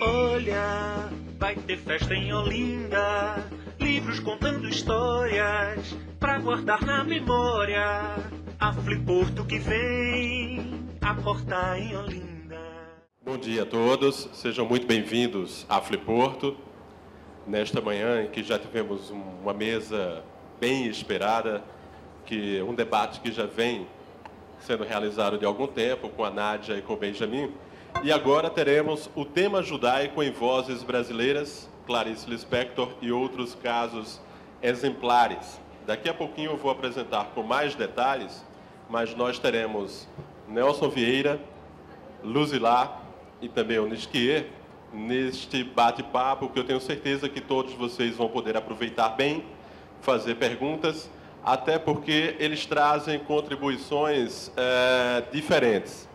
Olha, vai ter festa em Olinda, livros contando histórias, pra guardar na memória. A Fliporto que vem aportar em Olinda. Bom dia a todos, sejam muito bem-vindos à Fliporto. Nesta manhã em que já tivemos uma mesa bem esperada, um debate que já vem sendo realizado de algum tempo com a Nádia e com o Benjamin. E agora teremos o tema judaico em vozes brasileiras, Clarice Lispector e outros casos exemplares. Daqui a pouquinho eu vou apresentar com mais detalhes, mas nós teremos Nelson Vieira, Luzilá e também o Nisquier neste bate-papo, que eu tenho certeza que todos vocês vão poder aproveitar bem, fazer perguntas, até porque eles trazem contribuições diferentes.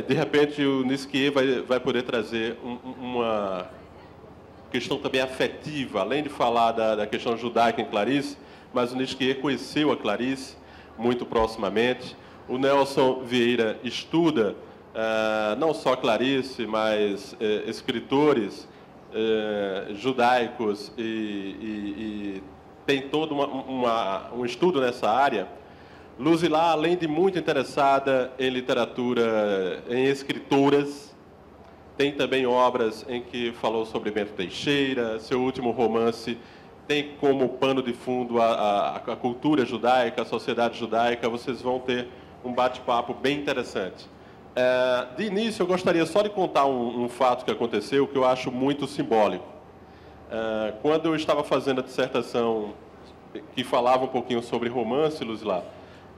De repente, o Nisquier vai poder trazer uma questão também afetiva, além de falar da questão judaica em Clarice, mas o Nisquier conheceu a Clarice muito proximamente. O Nelson Vieira estuda não só Clarice, mas escritores judaicos e tem todo um estudo nessa área. Luzilá, além de muito interessada em literatura, em escritoras, tem também obras em que falou sobre Bento Teixeira. Seu último romance tem como pano de fundo a cultura judaica, a sociedade judaica. Vocês vão ter um bate-papo bem interessante. De início, eu gostaria só de contar um fato que aconteceu, que eu acho muito simbólico. Quando eu estava fazendo a dissertação que falava um pouquinho sobre romance, Luzilá,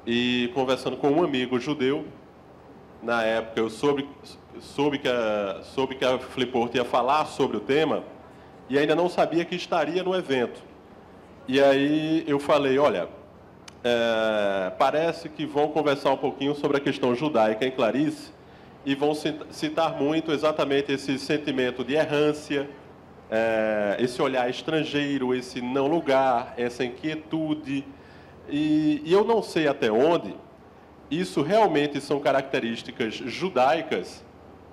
e conversando com um amigo judeu, na época eu soube que a Fliporto ia falar sobre o tema, e ainda não sabia que estaria no evento. E aí eu falei, olha, parece que vão conversar um pouquinho sobre a questão judaica em Clarice, e vão citar muito exatamente esse sentimento de errância, esse olhar estrangeiro, esse não lugar, essa inquietude. E eu não sei até onde isso realmente são características judaicas,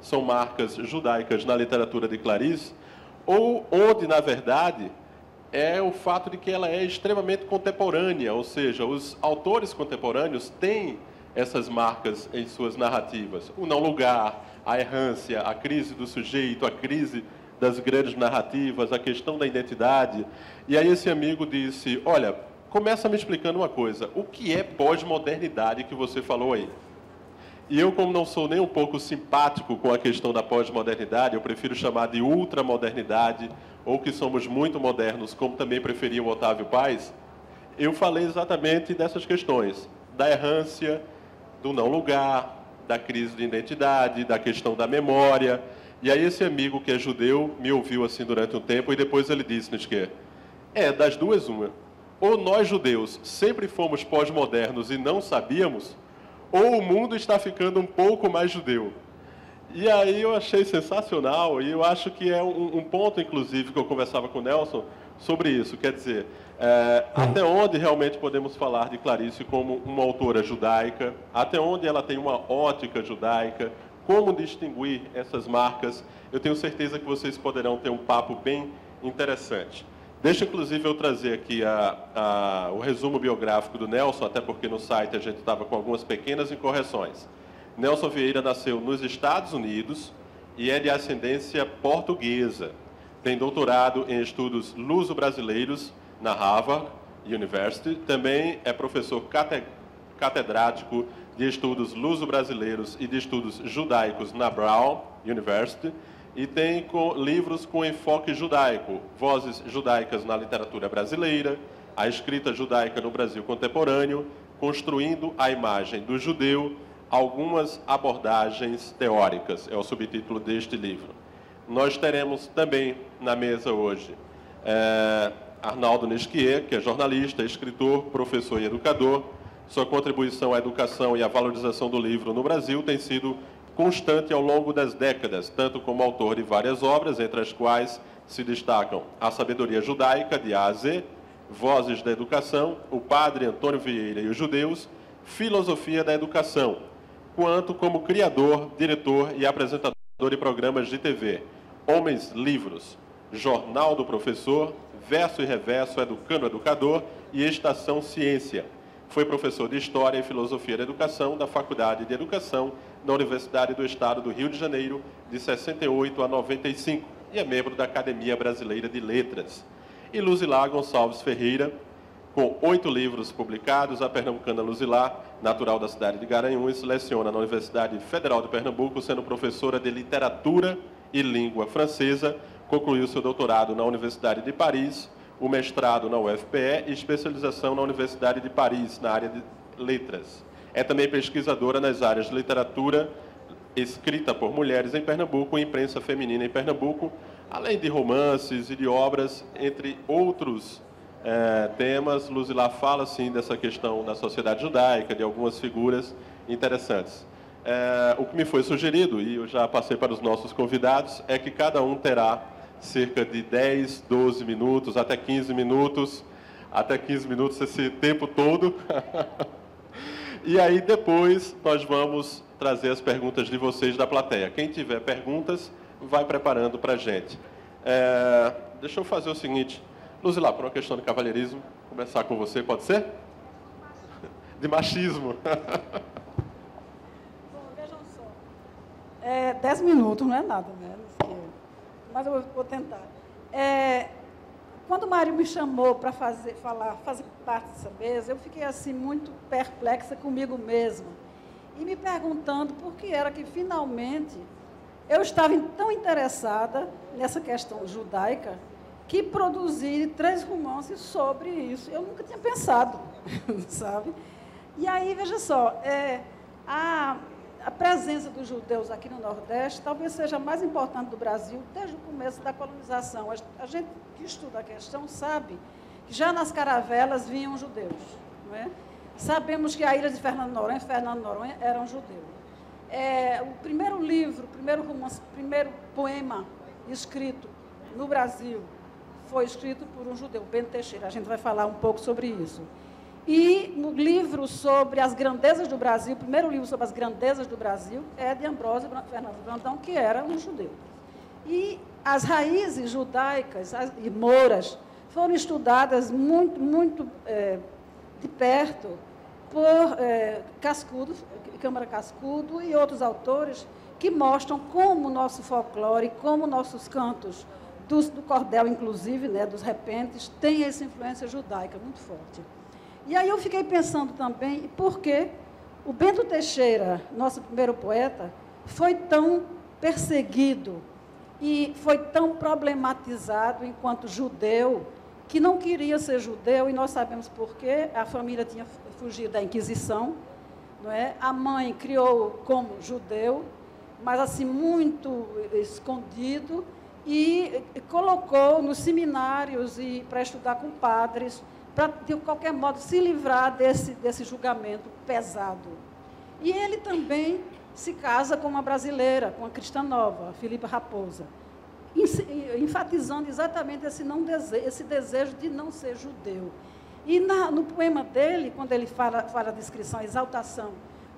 são marcas judaicas na literatura de Clarice, ou onde, na verdade, é o fato de que ela é extremamente contemporânea, ou seja, os autores contemporâneos têm essas marcas em suas narrativas. O não lugar, a errância, a crise do sujeito, a crise das grandes narrativas, a questão da identidade. E aí esse amigo disse, olha, começa me explicando uma coisa, o que é pós-modernidade que você falou aí? E eu, como não sou nem um pouco simpático com a questão da pós-modernidade, eu prefiro chamar de ultramodernidade, ou que somos muito modernos, como também preferia o Otávio Paz, eu falei exatamente dessas questões, da errância, do não lugar, da crise de identidade, da questão da memória. E aí esse amigo que é judeu me ouviu assim durante um tempo, e depois ele disse, Nisquier, das duas uma. Ou nós, judeus, sempre fomos pós-modernos e não sabíamos, ou o mundo está ficando um pouco mais judeu. E aí eu achei sensacional, e eu acho que é um ponto, inclusive, que eu conversava com o Nelson sobre isso. Quer dizer, até onde realmente podemos falar de Clarice como uma autora judaica, até onde ela tem uma ótica judaica, como distinguir essas marcas. Eu tenho certeza que vocês poderão ter um papo bem interessante. Deixa, inclusive, eu trazer aqui o resumo biográfico do Nelson, até porque no site a gente estava com algumas pequenas incorreções. Nelson Vieira nasceu nos Estados Unidos e é de ascendência portuguesa. Tem doutorado em estudos luso-brasileiros na Harvard University. Também é professor catedrático de estudos luso-brasileiros e de estudos judaicos na Brown University. E tem livros com enfoque judaico, Vozes Judaicas na Literatura Brasileira, A Escrita Judaica no Brasil Contemporâneo, Construindo a Imagem do Judeu, Algumas Abordagens Teóricas, é o subtítulo deste livro. Nós teremos também na mesa hoje Arnaldo Nisquier, que é jornalista, escritor, professor e educador. Sua contribuição à educação e à valorização do livro no Brasil tem sido constante ao longo das décadas, tanto como autor de várias obras, entre as quais se destacam A Sabedoria Judaica, de A a Z, Vozes da Educação, O Padre Antônio Vieira e os Judeus, Filosofia da Educação, quanto como criador, diretor e apresentador de programas de TV, Homens Livros, Jornal do Professor, Verso e Reverso, Educando o Educador e Estação Ciência. Foi professor de História e Filosofia da Educação da Faculdade de Educação da Universidade do Estado do Rio de Janeiro, de 68 a 95, e é membro da Academia Brasileira de Letras. E Luzilá Gonçalves Ferreira, com 8 livros publicados, a pernambucana Luzilá, natural da cidade de Garanhuns, leciona na Universidade Federal de Pernambuco, sendo professora de Literatura e Língua Francesa, concluiu seu doutorado na Universidade de Paris, o mestrado na UFPE e especialização na Universidade de Paris, na área de letras. É também pesquisadora nas áreas de literatura escrita por mulheres em Pernambuco e imprensa feminina em Pernambuco, além de romances e de obras, entre outros temas. Luzilá fala, sim, dessa questão da sociedade judaica, de algumas figuras interessantes. O que me foi sugerido, e eu já passei para os nossos convidados, é que cada um terá cerca de 10, 12 minutos, até 15 minutos, esse tempo todo. E aí, depois, nós vamos trazer as perguntas de vocês da plateia. Quem tiver perguntas, vai preparando para a gente. Deixa eu fazer o seguinte, Luzilá, por uma questão de cavalheirismo, começar com você, pode ser? De machismo. Bom, vejam só. 10 minutos não é nada, né? Mas eu vou tentar. Quando o Mário me chamou para fazer parte dessa mesa, eu fiquei assim muito perplexa comigo mesma e me perguntando por que era que finalmente eu estava tão interessada nessa questão judaica que produzi 3 romances sobre isso. Eu nunca tinha pensado, sabe? E aí, veja só, a presença dos judeus aqui no Nordeste talvez seja a mais importante do Brasil desde o começo da colonização. A gente que estuda a questão sabe que já nas caravelas vinham judeus. Não é? Sabemos que a ilha de Fernando Noronha era um judeu. O primeiro livro, o primeiro romance, o primeiro poema escrito no Brasil foi escrito por um judeu, Bento Teixeira. A gente vai falar um pouco sobre isso. E no livro sobre as grandezas do Brasil, o primeiro livro sobre as grandezas do Brasil é de Ambrósio Fernandes Brandão, que era um judeu. E as raízes judaicas e mouras foram estudadas muito de perto por Cascudo, Câmara Cascudo e outros autores que mostram como o nosso folclore, como nossos cantos, do cordel, inclusive, né, dos repentes, tem essa influência judaica muito forte. E aí eu fiquei pensando também por que o Bento Teixeira, nosso primeiro poeta, foi tão perseguido e foi tão problematizado enquanto judeu, que não queria ser judeu, e nós sabemos por quê. A família tinha fugido da Inquisição, não é? A mãe criou como judeu, mas assim muito escondido, e colocou nos seminários e para estudar com padres, para, de qualquer modo, se livrar desse julgamento pesado. E ele também se casa com uma brasileira, com uma cristã nova, a Filipa Raposa, enfatizando exatamente esse desejo de não ser judeu. E no poema dele, quando ele fala a descrição, a exaltação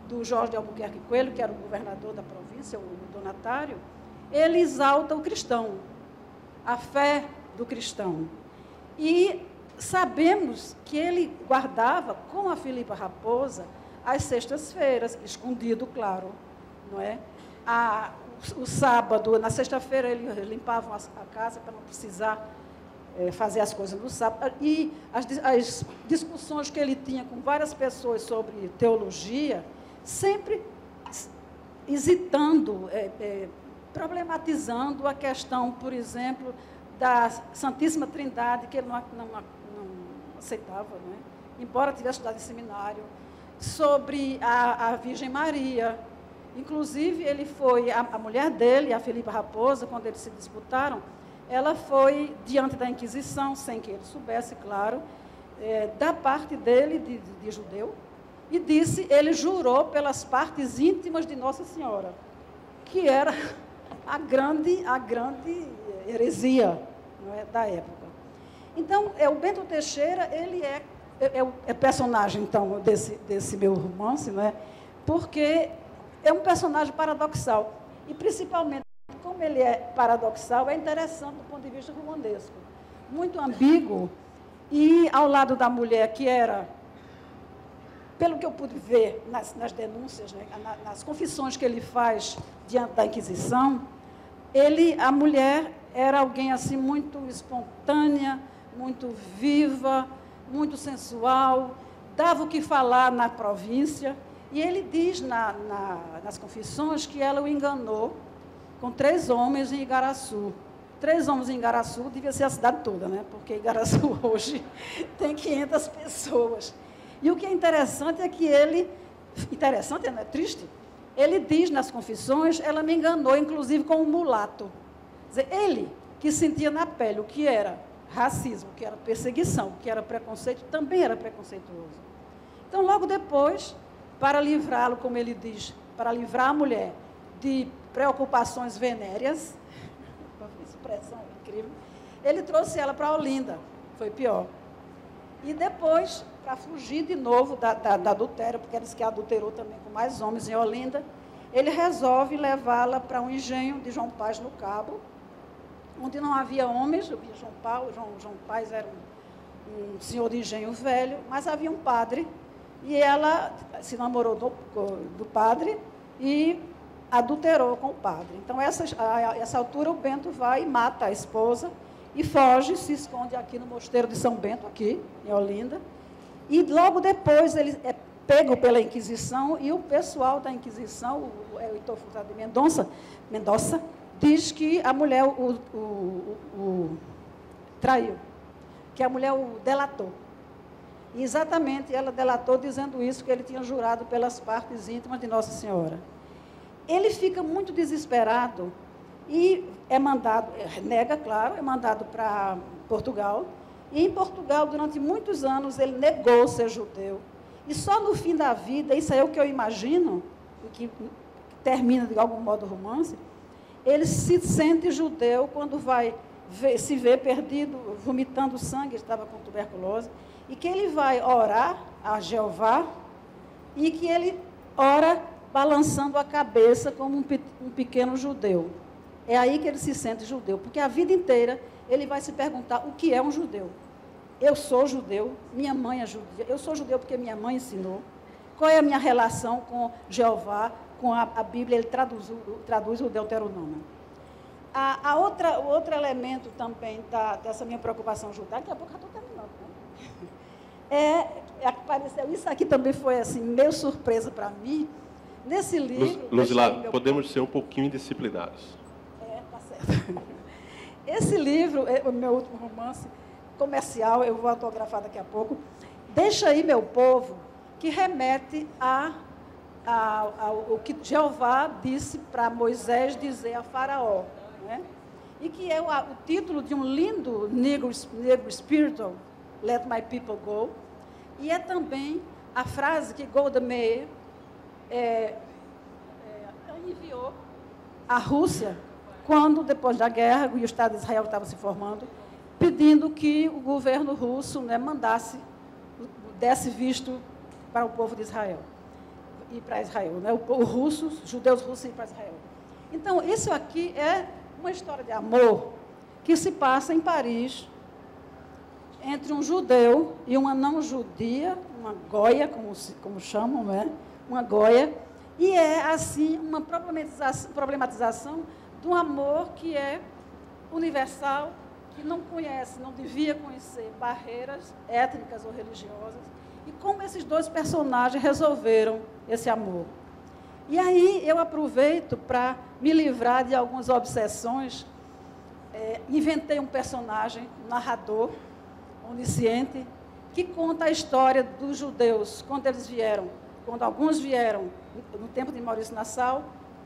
do Jorge de Albuquerque Coelho, que era o governador da província, o donatário, ele exalta o cristão, a fé do cristão. E sabemos que ele guardava, com a Filipa Raposa, às sextas-feiras, escondido, claro, não é? O sábado, na sexta-feira, eles limpavam a casa para não precisar fazer as coisas no sábado. E as discussões que ele tinha com várias pessoas sobre teologia, sempre hesitando, problematizando a questão, por exemplo, da Santíssima Trindade, que ele não aceitava, não é? Embora tivesse estudado em seminário, sobre a Virgem Maria. Inclusive, a mulher dele, a Filipa Raposa, quando eles se disputaram, ela foi diante da Inquisição, sem que ele soubesse, claro, da parte dele, de judeu, e ele jurou pelas partes íntimas de Nossa Senhora, que era a grande heresia, não é, da época. Então, o Bento Teixeira, ele é personagem, então, desse meu romance, não é? Porque é um personagem paradoxal, e principalmente como ele é paradoxal, é interessante do ponto de vista romanesco. Muito ambíguo, e ao lado da mulher, que era, pelo que eu pude ver nas denúncias, né, nas confissões que ele faz diante da Inquisição, a mulher era alguém assim muito espontânea, muito viva, muito sensual, dava o que falar na província, e ele diz nas confissões que ela o enganou com 3 homens em Igaraçu. 3 homens em Igaraçu, devia ser a cidade toda, né? Porque Igaraçu hoje tem 500 pessoas. E o que é interessante é que interessante, não é triste? Ele diz nas confissões, ela me enganou, inclusive com um mulato. Quer dizer, ele, que sentia na pele o que era racismo, o que era perseguição, o que era preconceito, também era preconceituoso. Então, logo depois, para livrá-lo, como ele diz, para livrar a mulher de preocupações venéreas, uma expressão incrível, ele trouxe ela para Olinda, foi pior. E depois, para fugir de novo da adultério, porque ele disse que adulterou também com mais homens em Olinda, ele resolve levá-la para um engenho de João Paz no Cabo, onde não havia homens. Eu vi João Paz era um senhor de engenho velho, mas havia um padre, e ela se namorou do padre e adulterou com o padre. Então, a essa altura, o Bento vai e mata a esposa e foge, se esconde aqui no Mosteiro de São Bento, aqui em Olinda. E logo depois ele é pego pela Inquisição, e o pessoal da Inquisição, o Heitor Furtado de Mendonça, diz que a mulher o traiu, que a mulher o delatou. E exatamente ela delatou dizendo isso, que ele tinha jurado pelas partes íntimas de Nossa Senhora. Ele fica muito desesperado e é mandado, nega, claro, é mandado para Portugal. E em Portugal, durante muitos anos, ele negou ser judeu. E só no fim da vida, isso é o que eu imagino, que termina de algum modo o romance, ele se sente judeu quando se vê perdido, vomitando sangue, ele estava com tuberculose, e que ele vai orar a Jeová, e que ele ora balançando a cabeça como um pequeno judeu. É aí que ele se sente judeu, porque a vida inteira ele vai se perguntar o que é um judeu. Eu sou judeu, minha mãe é judia, eu sou judeu porque minha mãe ensinou. Qual é a minha relação com Jeová, com a Bíblia? Ele traduz o Deuteronômio. Outro elemento também dessa minha preocupação judaica, daqui a pouco eu estou terminando, né? Apareceu, isso aqui também foi assim, meio surpresa para mim, nesse livro... Luzila, podemos ser um pouquinho indisciplinados. Tá certo. Esse livro, o meu último romance comercial, eu vou autografar daqui a pouco, Deixa Aí Meu Povo, que remete ao que Jeová disse para Moisés dizer a Faraó, né? E que é o título de um lindo negro spiritual, Let My People Go, e é também a frase que Golda Meir enviou à Rússia, quando, depois da guerra, e o Estado de Israel estava se formando, pedindo que o governo russo, né, desse visto para o povo de Israel, e para Israel, né, os judeus russos ir para Israel. Então, isso aqui é uma história de amor que se passa em Paris, entre um judeu e uma não judia, uma goia, como chamam, né, uma goia, e é, assim, uma problematização de um amor que é universal, que não conhece, não devia conhecer barreiras étnicas ou religiosas, e como esses 2 personagens resolveram esse amor. E aí eu aproveito para me livrar de algumas obsessões, inventei um personagem, um narrador, onisciente, que conta a história dos judeus, quando alguns vieram no tempo de Maurício Nassau,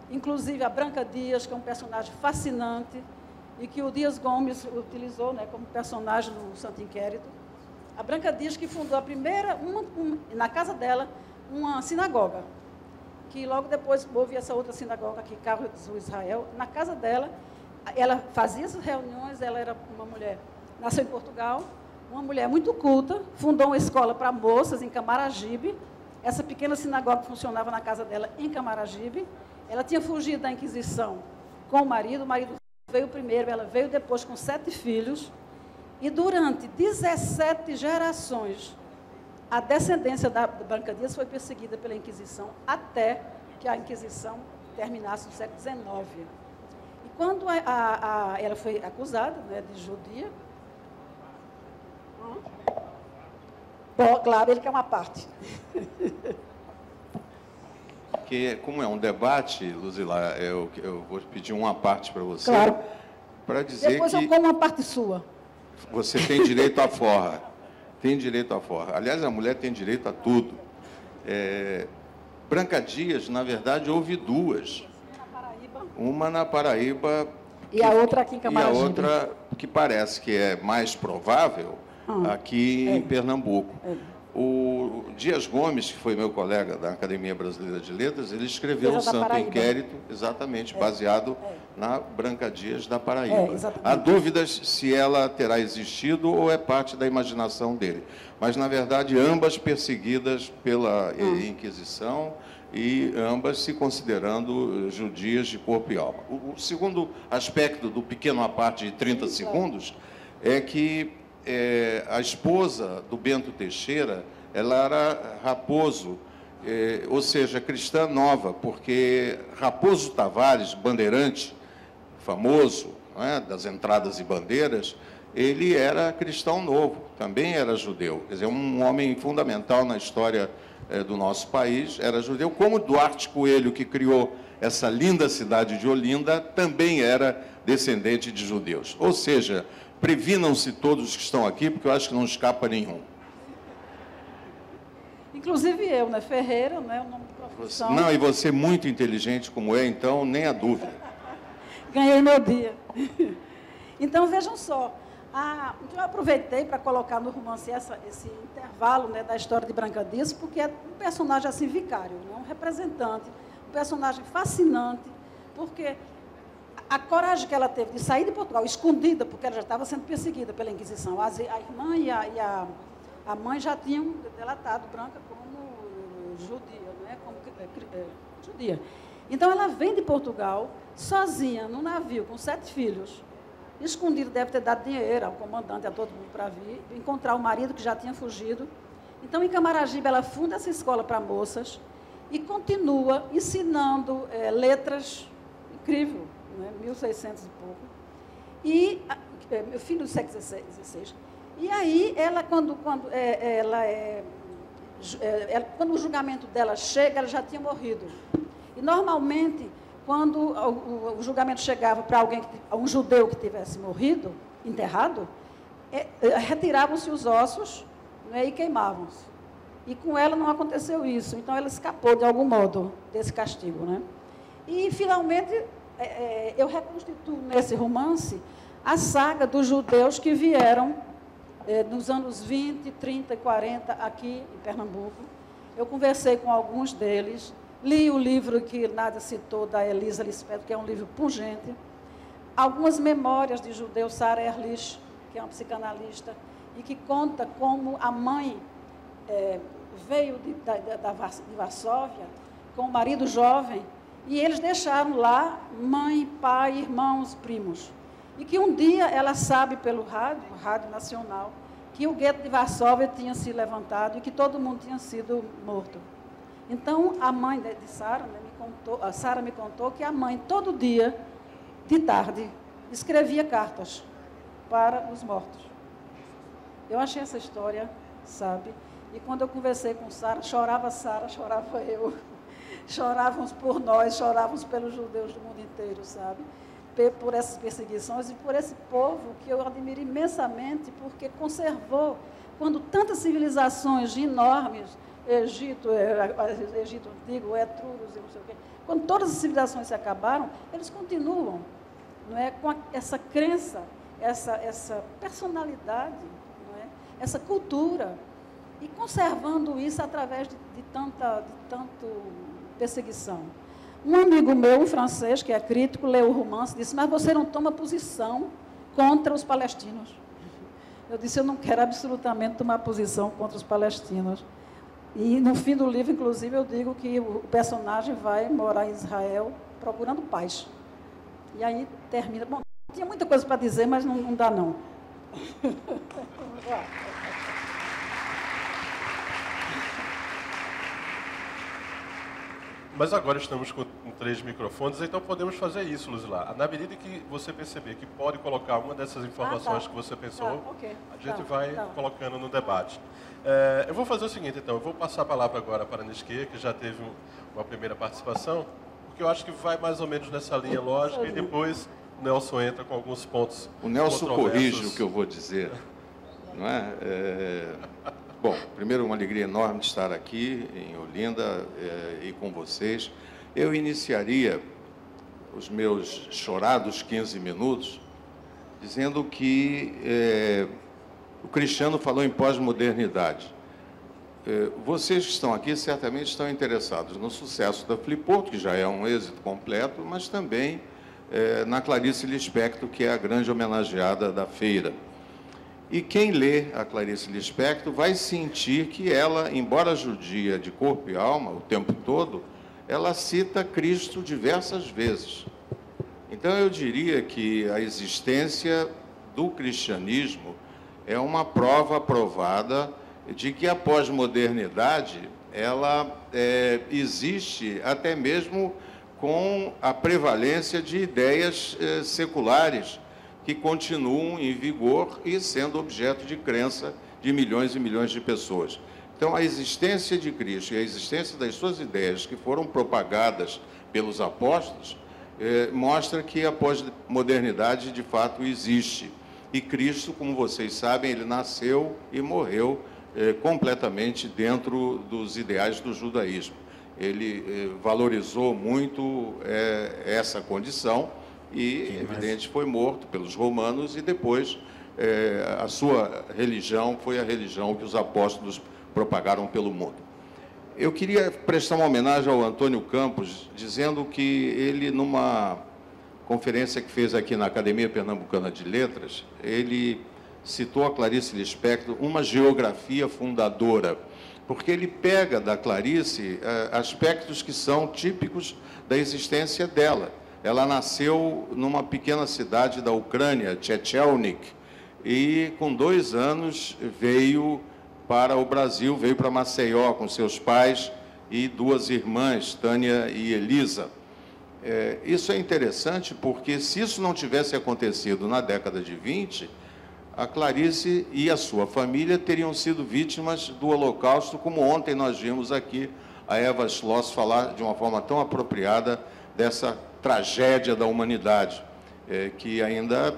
inclusive a Branca Dias, que é um personagem fascinante, e que o Dias Gomes utilizou, né, como personagem no Santo Inquérito. A Branca Dias, que fundou a primeira, na casa dela, uma sinagoga, que logo depois houve essa outra sinagoga aqui, Carro do Israel. Na casa dela, ela fazia essas reuniões, ela era uma mulher, nasceu em Portugal, uma mulher muito culta, fundou uma escola para moças em Camaragibe. Essa pequena sinagoga funcionava na casa dela em Camaragibe. Ela tinha fugido da Inquisição com o marido veio primeiro, ela veio depois com 7 filhos, e durante 17 gerações, a descendência da Branca Dias foi perseguida pela Inquisição, até que a Inquisição terminasse no século XIX. E quando ela foi acusada, né, de judia, bom, claro, ele quer uma parte. Porque, como é um debate, Luzila, eu vou pedir uma parte para você, Claro. para dizer Depois que eu como uma parte sua. você tem direito à forra. Tem direito à forra. Aliás, a mulher tem direito a tudo. Branca Dias, na verdade, houve duas. Uma na Paraíba E a outra aqui em e a Camaragibe. outra que parece que é mais provável aqui em Pernambuco. O Dias Gomes, que foi meu colega da Academia Brasileira de Letras, ele escreveu um santo inquérito, exatamente, baseado na Branca Dias da Paraíba. Há dúvidas se ela terá existido ou é parte da imaginação dele. Mas, na verdade, ambas perseguidas pela Inquisição e ambas se considerando judias de corpo e alma. O segundo aspecto do pequeno à parte de 30 segundos é que a esposa do Bento Teixeira, ela era Raposo, ou seja, cristã nova, porque Raposo Tavares, bandeirante, famoso, não é, das entradas e bandeiras, ele era cristão novo, também era judeu, quer dizer, um homem fundamental na história do nosso país, era judeu, como Duarte Coelho, que criou essa linda cidade de Olinda, também era descendente de judeus. Ou seja, previnam-se todos que estão aqui, porque eu acho que não escapa nenhum. Inclusive eu, né? Ferreira, né? O nome de profissão. Não, e você muito inteligente como é, então, nem a dúvida. Ganhei meu dia. Então, vejam só. Então eu aproveitei para colocar no romance esse intervalo, né, da história de Branca Dias, porque é um personagem assim vicário, né, um representante, um personagem fascinante, porque a coragem que ela teve de sair de Portugal, escondida, porque ela já estava sendo perseguida pela Inquisição. A irmã e a mãe já tinham delatado Branca como judia, né, como judia. Então ela vem de Portugal, sozinha, num navio, com 7 filhos, escondido, deve ter dado dinheiro ao comandante, a todo mundo para vir, encontrar o marido que já tinha fugido. Então, em Camaragibe, ela funda essa escola para moças e continua ensinando letras, incrível, né, 1600 e pouco. E, fim do século XVI. E aí, ela, quando o julgamento dela chega, ela já tinha morrido. E, normalmente, quando o julgamento chegava para um judeu que tivesse morrido, enterrado, retiravam-se os ossos, né, e queimavam-se. E com ela não aconteceu isso. Então, ela escapou, de algum modo, desse castigo, né? E, finalmente, eu reconstituo nesse romance a saga dos judeus que vieram nos anos 20, 30 e 40 aqui em Pernambuco. Eu conversei com alguns deles. Li o livro que Nádia citou, da Elisa Lispector, que é um livro pungente. Algumas memórias de judeu, Sarah Ehrlich, que é uma psicanalista, e que conta como a mãe veio de Varsóvia com o marido jovem, e eles deixaram lá mãe, pai, irmãos, primos. E que um dia ela sabe pelo rádio nacional, que o gueto de Varsóvia tinha se levantado e que todo mundo tinha sido morto. Então, a mãe de Sarah, né, a Sarah me contou que a mãe, todo dia, de tarde, escrevia cartas para os mortos. Eu achei essa história, sabe? E quando eu conversei com Sarah, chorava eu. Chorávamos por nós, chorávamos pelos judeus do mundo inteiro, sabe? Por essas perseguições e por esse povo que eu admiro imensamente, porque conservou, quando tantas civilizações enormes, Egito Antigo, Etruscos, não sei o quê. Quando todas as civilizações se acabaram, eles continuam, não é, com essa crença, essa personalidade, não é, essa cultura, e conservando isso através de tanta perseguição. Um amigo meu, um francês, que é crítico, leu o romance e disse: mas você não toma posição contra os palestinos. Eu disse: eu não quero absolutamente tomar posição contra os palestinos. E no fim do livro, inclusive, eu digo que o personagem vai morar em Israel procurando paz. E aí termina. Bom, tinha muita coisa para dizer, mas não dá, não. Mas agora estamos com 3 microfones, então podemos fazer isso, Luzilá. Na medida que você perceber que pode colocar uma dessas informações que você pensou, a gente vai colocando no debate. Eu vou fazer o seguinte, então. Eu vou passar a palavra agora para a Nisquê, que já teve uma primeira participação, porque eu acho que vai mais ou menos nessa linha lógica, e depois o Nelson entra com alguns pontos. O Nelson corrige o que eu vou dizer, não é? Bom, primeiro, uma alegria enorme de estar aqui em Olinda e com vocês. Eu iniciaria os meus chorados 15 minutos dizendo que o Cristiano falou em pós-modernidade. Vocês que estão aqui certamente estão interessados no sucesso da Fliport, que já é um êxito completo, mas também na Clarice Lispector, que é a grande homenageada da feira. E quem lê a Clarice Lispector vai sentir que ela, embora judia de corpo e alma o tempo todo, ela cita Cristo diversas vezes. Então, eu diria que a existência do cristianismo é uma prova provada de que a pós-modernidade ela existe até mesmo com a prevalência de ideias seculares que continuam em vigor e sendo objeto de crença de milhões e milhões de pessoas. Então, a existência de Cristo e a existência das suas ideias que foram propagadas pelos apóstolos mostra que a pós-modernidade, de fato, existe. E Cristo, como vocês sabem, ele nasceu e morreu completamente dentro dos ideais do judaísmo. Ele valorizou muito essa condição e, evidente, foi morto pelos romanos e depois a sua religião foi a religião que os apóstolos propagaram pelo mundo. Eu queria prestar uma homenagem ao Antônio Campos, dizendo que ele, numa conferência que fez aqui na Academia Pernambucana de Letras, ele citou a Clarice Lispector, uma geografia fundadora, porque ele pega da Clarice aspectos que são típicos da existência dela. Ela nasceu numa pequena cidade da Ucrânia, Chechelnik, e com 2 anos veio para o Brasil, veio para Maceió com seus pais e 2 irmãs, Tânia e Elisa. Isso é interessante porque, se isso não tivesse acontecido na década de 20, a Clarice e a sua família teriam sido vítimas do Holocausto, como ontem nós vimos aqui a Eva Schloss falar de uma forma tão apropriada dessa tragédia da humanidade, que ainda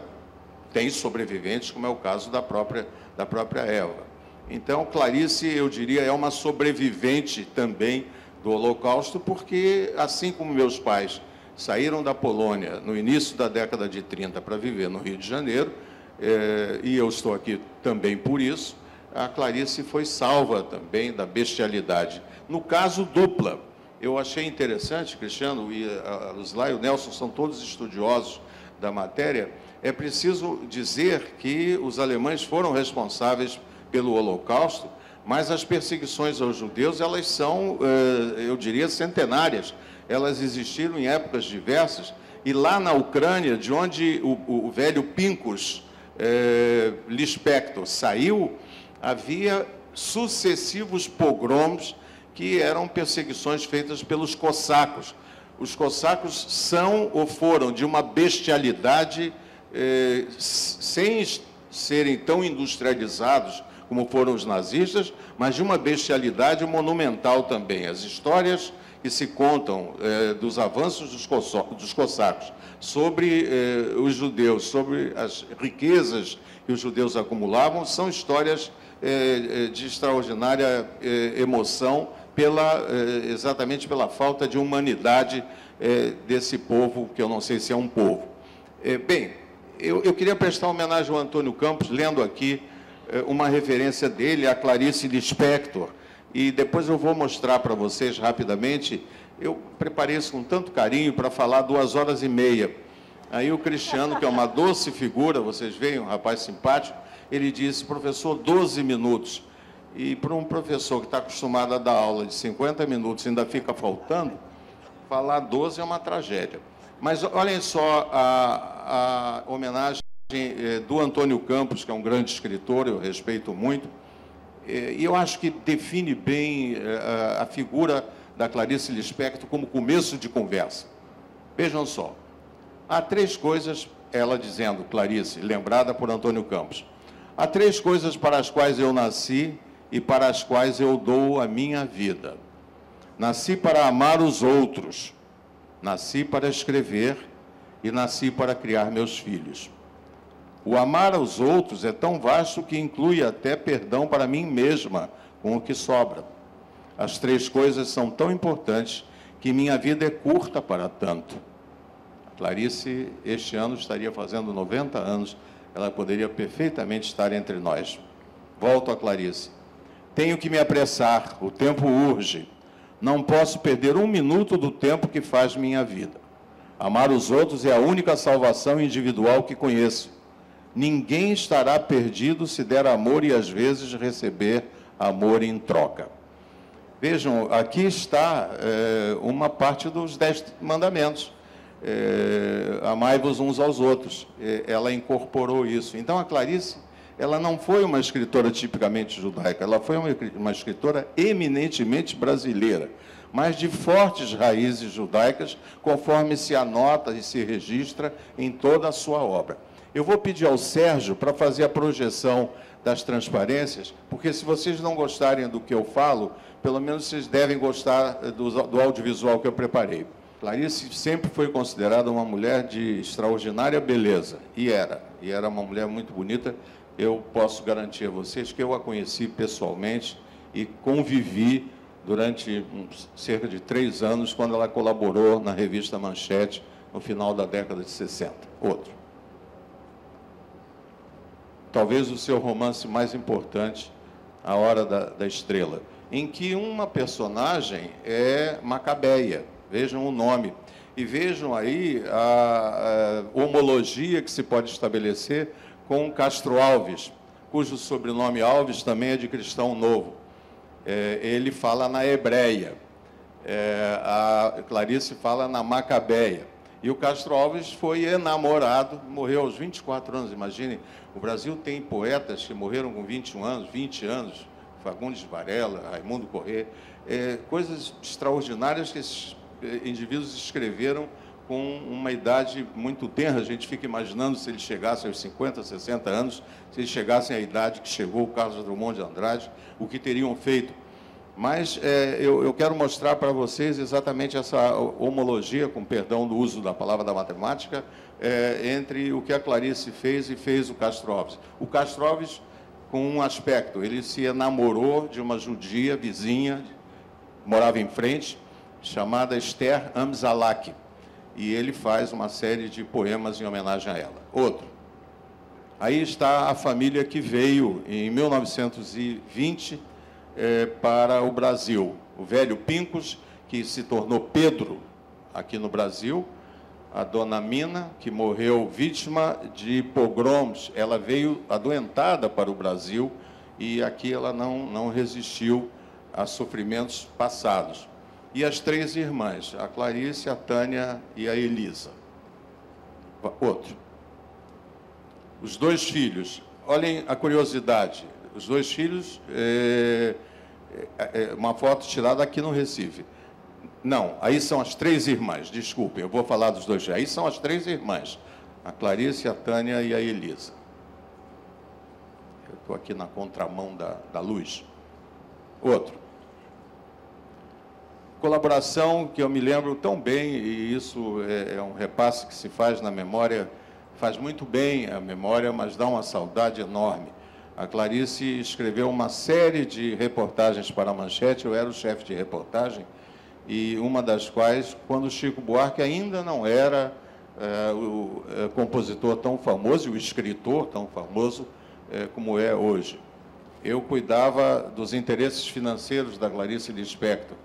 tem sobreviventes, como é o caso da própria Eva. Então, Clarice, eu diria, é uma sobrevivente também do Holocausto, porque, assim como meus pais saíram da Polônia no início da década de 30 para viver no Rio de Janeiro, e eu estou aqui também por isso, a Clarice foi salva também da bestialidade. No caso, dupla. Eu achei interessante, Cristiano e a Luzilá e o Nelson são todos estudiosos da matéria. É preciso dizer que os alemães foram responsáveis pelo Holocausto, mas as perseguições aos judeus, elas são, eu diria, centenárias. Elas existiram em épocas diversas, e lá na Ucrânia, de onde o velho Pincus Lispector saiu, havia sucessivos pogroms que eram perseguições feitas pelos cossacos. Os cossacos são ou foram de uma bestialidade sem serem tão industrializados como foram os nazistas, mas de uma bestialidade monumental também. As histórias que se contam dos avanços dos cossacos sobre os judeus, sobre as riquezas que os judeus acumulavam, são histórias de extraordinária emoção, exatamente pela falta de humanidade desse povo, que eu não sei se é um povo. Bem, eu queria prestar homenagem ao Antônio Campos, lendo aqui uma referência dele a Clarice Lispector, e depois eu vou mostrar para vocês rapidamente. Eu preparei isso com tanto carinho para falar 2 horas e meia. Aí o Cristiano, que é uma doce figura, vocês veem, um rapaz simpático, ele disse: professor, 12 minutos. E para um professor que está acostumado a dar aula de 50 minutos ainda fica faltando, falar 12 é uma tragédia. Mas olhem só a homenagem do Antônio Campos, que é um grande escritor, eu respeito muito, e eu acho que define bem a figura da Clarice Lispector como começo de conversa. Vejam só, há 3 coisas, ela dizendo, Clarice, lembrada por Antônio Campos, há 3 coisas para as quais eu nasci e para as quais eu dou a minha vida. Nasci para amar os outros, nasci para escrever e nasci para criar meus filhos. O amar aos outros é tão vasto que inclui até perdão para mim mesma, com o que sobra. As 3 coisas são tão importantes que minha vida é curta para tanto. A Clarice, este ano, estaria fazendo 90 anos, ela poderia perfeitamente estar entre nós. Volto a Clarice. Tenho que me apressar, o tempo urge. Não posso perder 1 minuto do tempo que faz minha vida. Amar os outros é a única salvação individual que conheço. Ninguém estará perdido se der amor e, às vezes, receber amor em troca. Vejam, aqui está uma parte dos 10 mandamentos. Amai-vos uns aos outros. Ela incorporou isso. Então, a Clarice, ela não foi uma escritora tipicamente judaica, ela foi uma escritora eminentemente brasileira, mas de fortes raízes judaicas, conforme se anota e se registra em toda a sua obra. Eu vou pedir ao Sérgio para fazer a projeção das transparências, porque se vocês não gostarem do que eu falo, pelo menos vocês devem gostar do audiovisual que eu preparei. Clarice sempre foi considerada uma mulher de extraordinária beleza, e era uma mulher muito bonita. Eu posso garantir a vocês que eu a conheci pessoalmente e convivi durante cerca de 3 anos, quando ela colaborou na revista Manchete, no final da década de 60. Outro. Talvez o seu romance mais importante, A Hora da Estrela, em que uma personagem é Macabeia. Vejam o nome. E vejam aí a homologia que se pode estabelecer com Castro Alves, cujo sobrenome Alves também é de cristão novo. Ele fala na hebreia. A Clarice fala na Macabeia. E o Castro Alves foi enamorado, morreu aos 24 anos, imaginem. O Brasil tem poetas que morreram com 21 anos, 20 anos, Fagundes Varela, Raimundo Corrêa, coisas extraordinárias que esses indivíduos escreveram com uma idade muito tenra. A gente fica imaginando se eles chegassem aos 50, 60 anos, se eles chegassem à idade que chegou o Carlos Drummond de Andrade, o que teriam feito. Mas eu quero mostrar para vocês exatamente essa homologia, com perdão do uso da palavra da matemática, entre o que a Clarice fez e fez o Castro Alves. O Castro Alves, com um aspecto, ele se enamorou de uma judia vizinha, morava em frente, chamada Esther Amzalak, e ele faz uma série de poemas em homenagem a ela. Outro. Aí está a família que veio em 1920 para o Brasil. O velho Pincos, que se tornou Pedro aqui no Brasil, a dona Mina, que morreu vítima de pogroms. Ela veio adoentada para o Brasil e aqui ela não resistiu a sofrimentos passados. E as 3 irmãs, a Clarice, a Tânia e a Elisa. Outro. Os 2 filhos. Olhem a curiosidade. Os 2 filhos, uma foto tirada aqui no Recife. Não, aí são as 3 irmãs, desculpem, eu vou falar dos 2. Aí são as 3 irmãs, a Clarice, a Tânia e a Elisa. Eu estou aqui na contramão da luz. Outro. Colaboração que eu me lembro tão bem, e isso é um repasse que se faz na memória, faz muito bem a memória, mas dá uma saudade enorme. A Clarice escreveu uma série de reportagens para a Manchete, eu era o chefe de reportagem, e uma das quais, quando o Chico Buarque ainda não era o compositor tão famoso, e o escritor tão famoso como é hoje. Eu cuidava dos interesses financeiros da Clarice Lispector,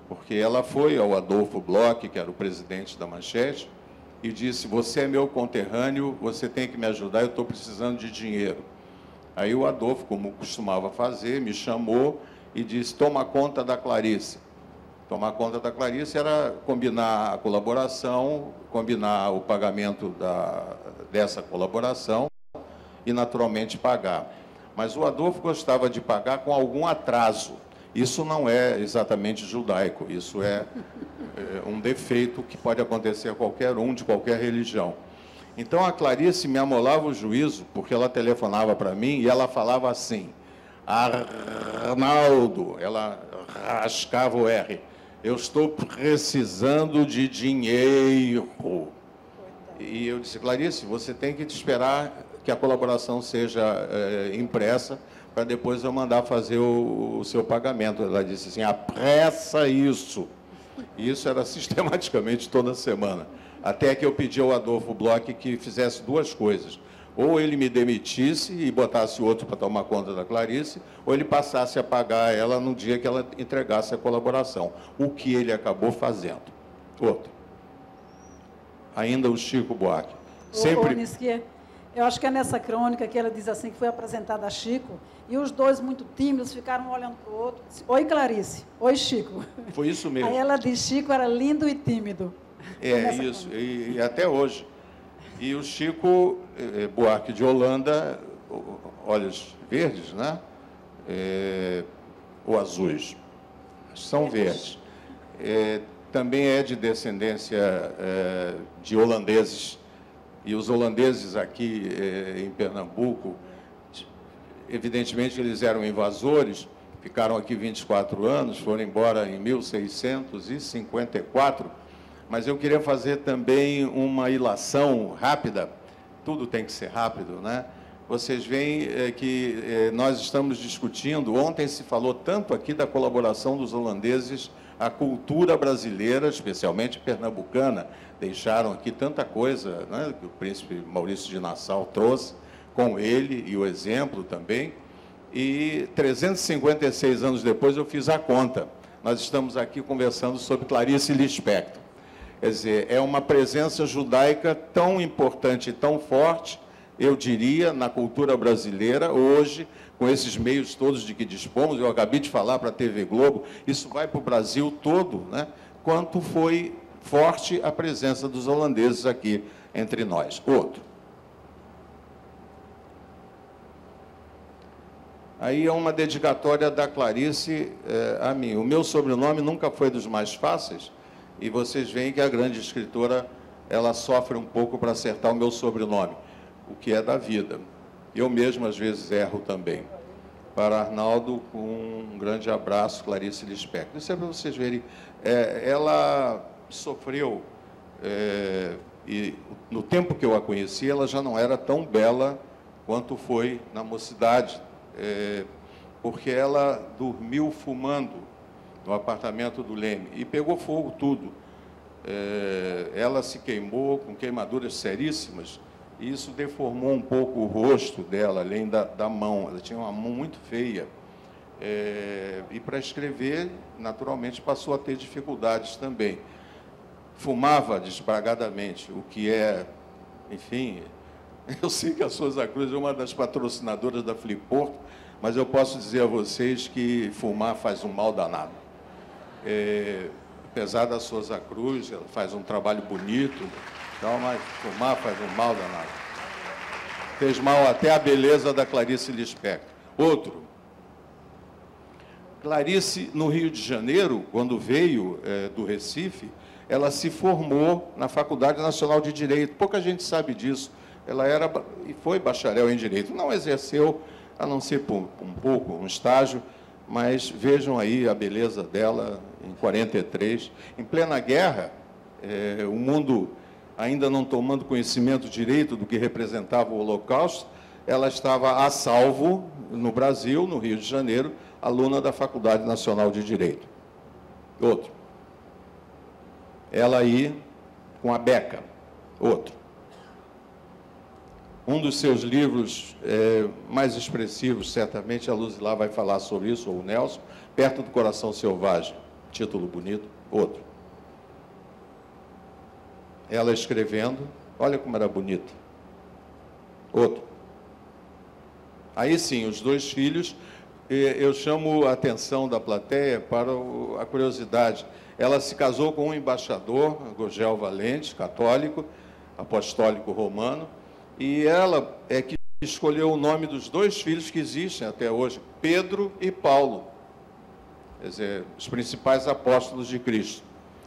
porque ela foi ao Adolfo Bloch, que era o presidente da Manchete, e disse: você é meu conterrâneo, você tem que me ajudar, eu estou precisando de dinheiro. Aí o Adolfo, como costumava fazer, me chamou e disse: toma conta da Clarice. Tomar conta da Clarice era combinar a colaboração, combinar o pagamento dessa colaboração e, naturalmente, pagar. Mas o Adolfo gostava de pagar com algum atraso. Isso não é exatamente judaico, isso é um defeito que pode acontecer a qualquer um, de qualquer religião. Então, a Clarice me amolava o juízo, porque ela telefonava para mim e ela falava assim: Arnaldo, ela rascava o R, eu estou precisando de dinheiro. E eu disse: Clarice, você tem que esperar que a colaboração seja impressa para depois eu mandar fazer o seu pagamento. Ela disse assim: apressa isso. E isso era sistematicamente toda semana. Até que eu pedi ao Adolfo Bloch que fizesse duas coisas. Ou ele me demitisse e botasse outro para tomar conta da Clarice, ou ele passasse a pagar ela no dia que ela entregasse a colaboração. O que ele acabou fazendo. Outro. Ainda o Chico Buarque. Sempre... Eu acho que é nessa crônica que ela diz assim, que foi apresentada a Chico, e os dois, muito tímidos, ficaram olhando para o outro. Oi, Clarice. Oi, Chico. Foi isso mesmo. Aí ela diz: Chico era lindo e tímido. É isso, e até hoje. E o Chico Buarque de Holanda, olhos verdes, né? Ou azuis? São verdes. Também é de descendência de holandeses. E os holandeses aqui em Pernambuco, evidentemente eles eram invasores, ficaram aqui 24 anos, foram embora em 1654, mas eu queria fazer também uma ilação rápida, tudo tem que ser rápido, né? Vocês veem que nós estamos discutindo, ontem se falou tanto aqui da colaboração dos holandeses à cultura brasileira, especialmente pernambucana. Deixaram aqui tanta coisa, né, que o príncipe Maurício de Nassau trouxe com ele, e o exemplo também. E 356 anos depois eu fiz a conta. Nós estamos aqui conversando sobre Clarice Lispector. Quer dizer, é uma presença judaica tão importante e tão forte, eu diria, na cultura brasileira, hoje, com esses meios todos de que dispomos. Eu acabei de falar para a TV Globo, isso vai para o Brasil todo, né? Quanto foi forte a presença dos holandeses aqui entre nós. Outro. Aí é uma dedicatória da Clarice a mim. O meu sobrenome nunca foi dos mais fáceis, e vocês veem que a grande escritora, ela sofre um pouco para acertar o meu sobrenome, o que é da vida. Eu mesmo, às vezes, erro também. Para Arnaldo, um grande abraço, Clarice Lispector. Isso é para vocês verem. Ela sofreu, e no tempo que eu a conheci, ela já não era tão bela quanto foi na mocidade, porque ela dormiu fumando no apartamento do Leme e pegou fogo tudo. Ela se queimou com queimaduras seríssimas, e isso deformou um pouco o rosto dela, além da mão. Ela tinha uma mão muito feia. E para escrever, naturalmente, passou a ter dificuldades também. Fumava desbragadamente, o que é, enfim, eu sei que a Souza Cruz é uma das patrocinadoras da Fliporto, mas eu posso dizer a vocês que fumar faz um mal danado. Apesar da Souza Cruz, ela faz um trabalho bonito, então, mas fumar faz um mal danado. Fez mal até a beleza da Clarice Lispector. Outro. Clarice, no Rio de Janeiro, quando veio do Recife, ela se formou na Faculdade Nacional de Direito. Pouca gente sabe disso. Ela era e foi bacharel em Direito. Não exerceu, a não ser por um estágio, mas vejam aí a beleza dela em 43. Em plena guerra, o mundo ainda não tomando conhecimento direito do que representava o Holocausto, ela estava a salvo no Brasil, no Rio de Janeiro, aluna da Faculdade Nacional de Direito. Outro. Ela aí com a beca. Outro. Um dos seus livros mais expressivos, certamente a Luz lá vai falar sobre isso, ou o Nelson, Perto do Coração Selvagem. Título bonito. Outro. Ela escrevendo, olha como era bonita. Outro. Aí sim, os dois filhos eu chamo a atenção da plateia para a curiosidade. Ela se casou com um embaixador, Gurgel Valente, católico, apostólico romano, e ela é que escolheu o nome dos 2 filhos que existem até hoje, Pedro e Paulo, quer dizer, os principais apóstolos de Cristo.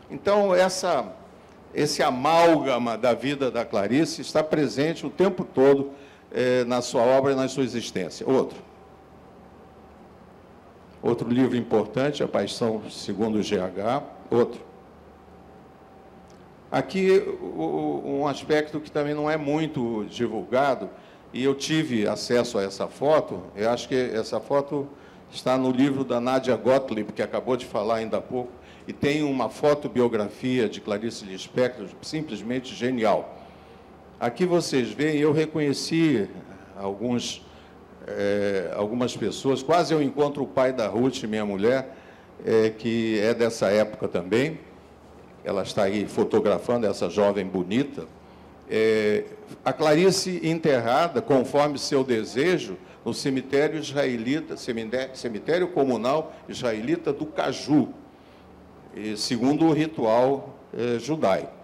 Então, esse amálgama da vida da Clarice está presente o tempo todo na sua obra e na sua existência. Outro livro importante, A Paixão segundo GH. Outro. Aqui, um aspecto que também não é muito divulgado, e eu tive acesso a essa foto, eu acho que essa foto está no livro da Nadia Gottlieb, que acabou de falar ainda há pouco, e tem uma fotobiografia de Clarice Lispector simplesmente genial. Aqui vocês veem, eu reconheci algumas pessoas, quase eu encontro o pai da Ruth, minha mulher, que é dessa época também. Ela está aí fotografando essa jovem bonita. A Clarice enterrada, conforme seu desejo, no cemitério israelita, cemitério comunal israelita do Caju, segundo o ritual judaico.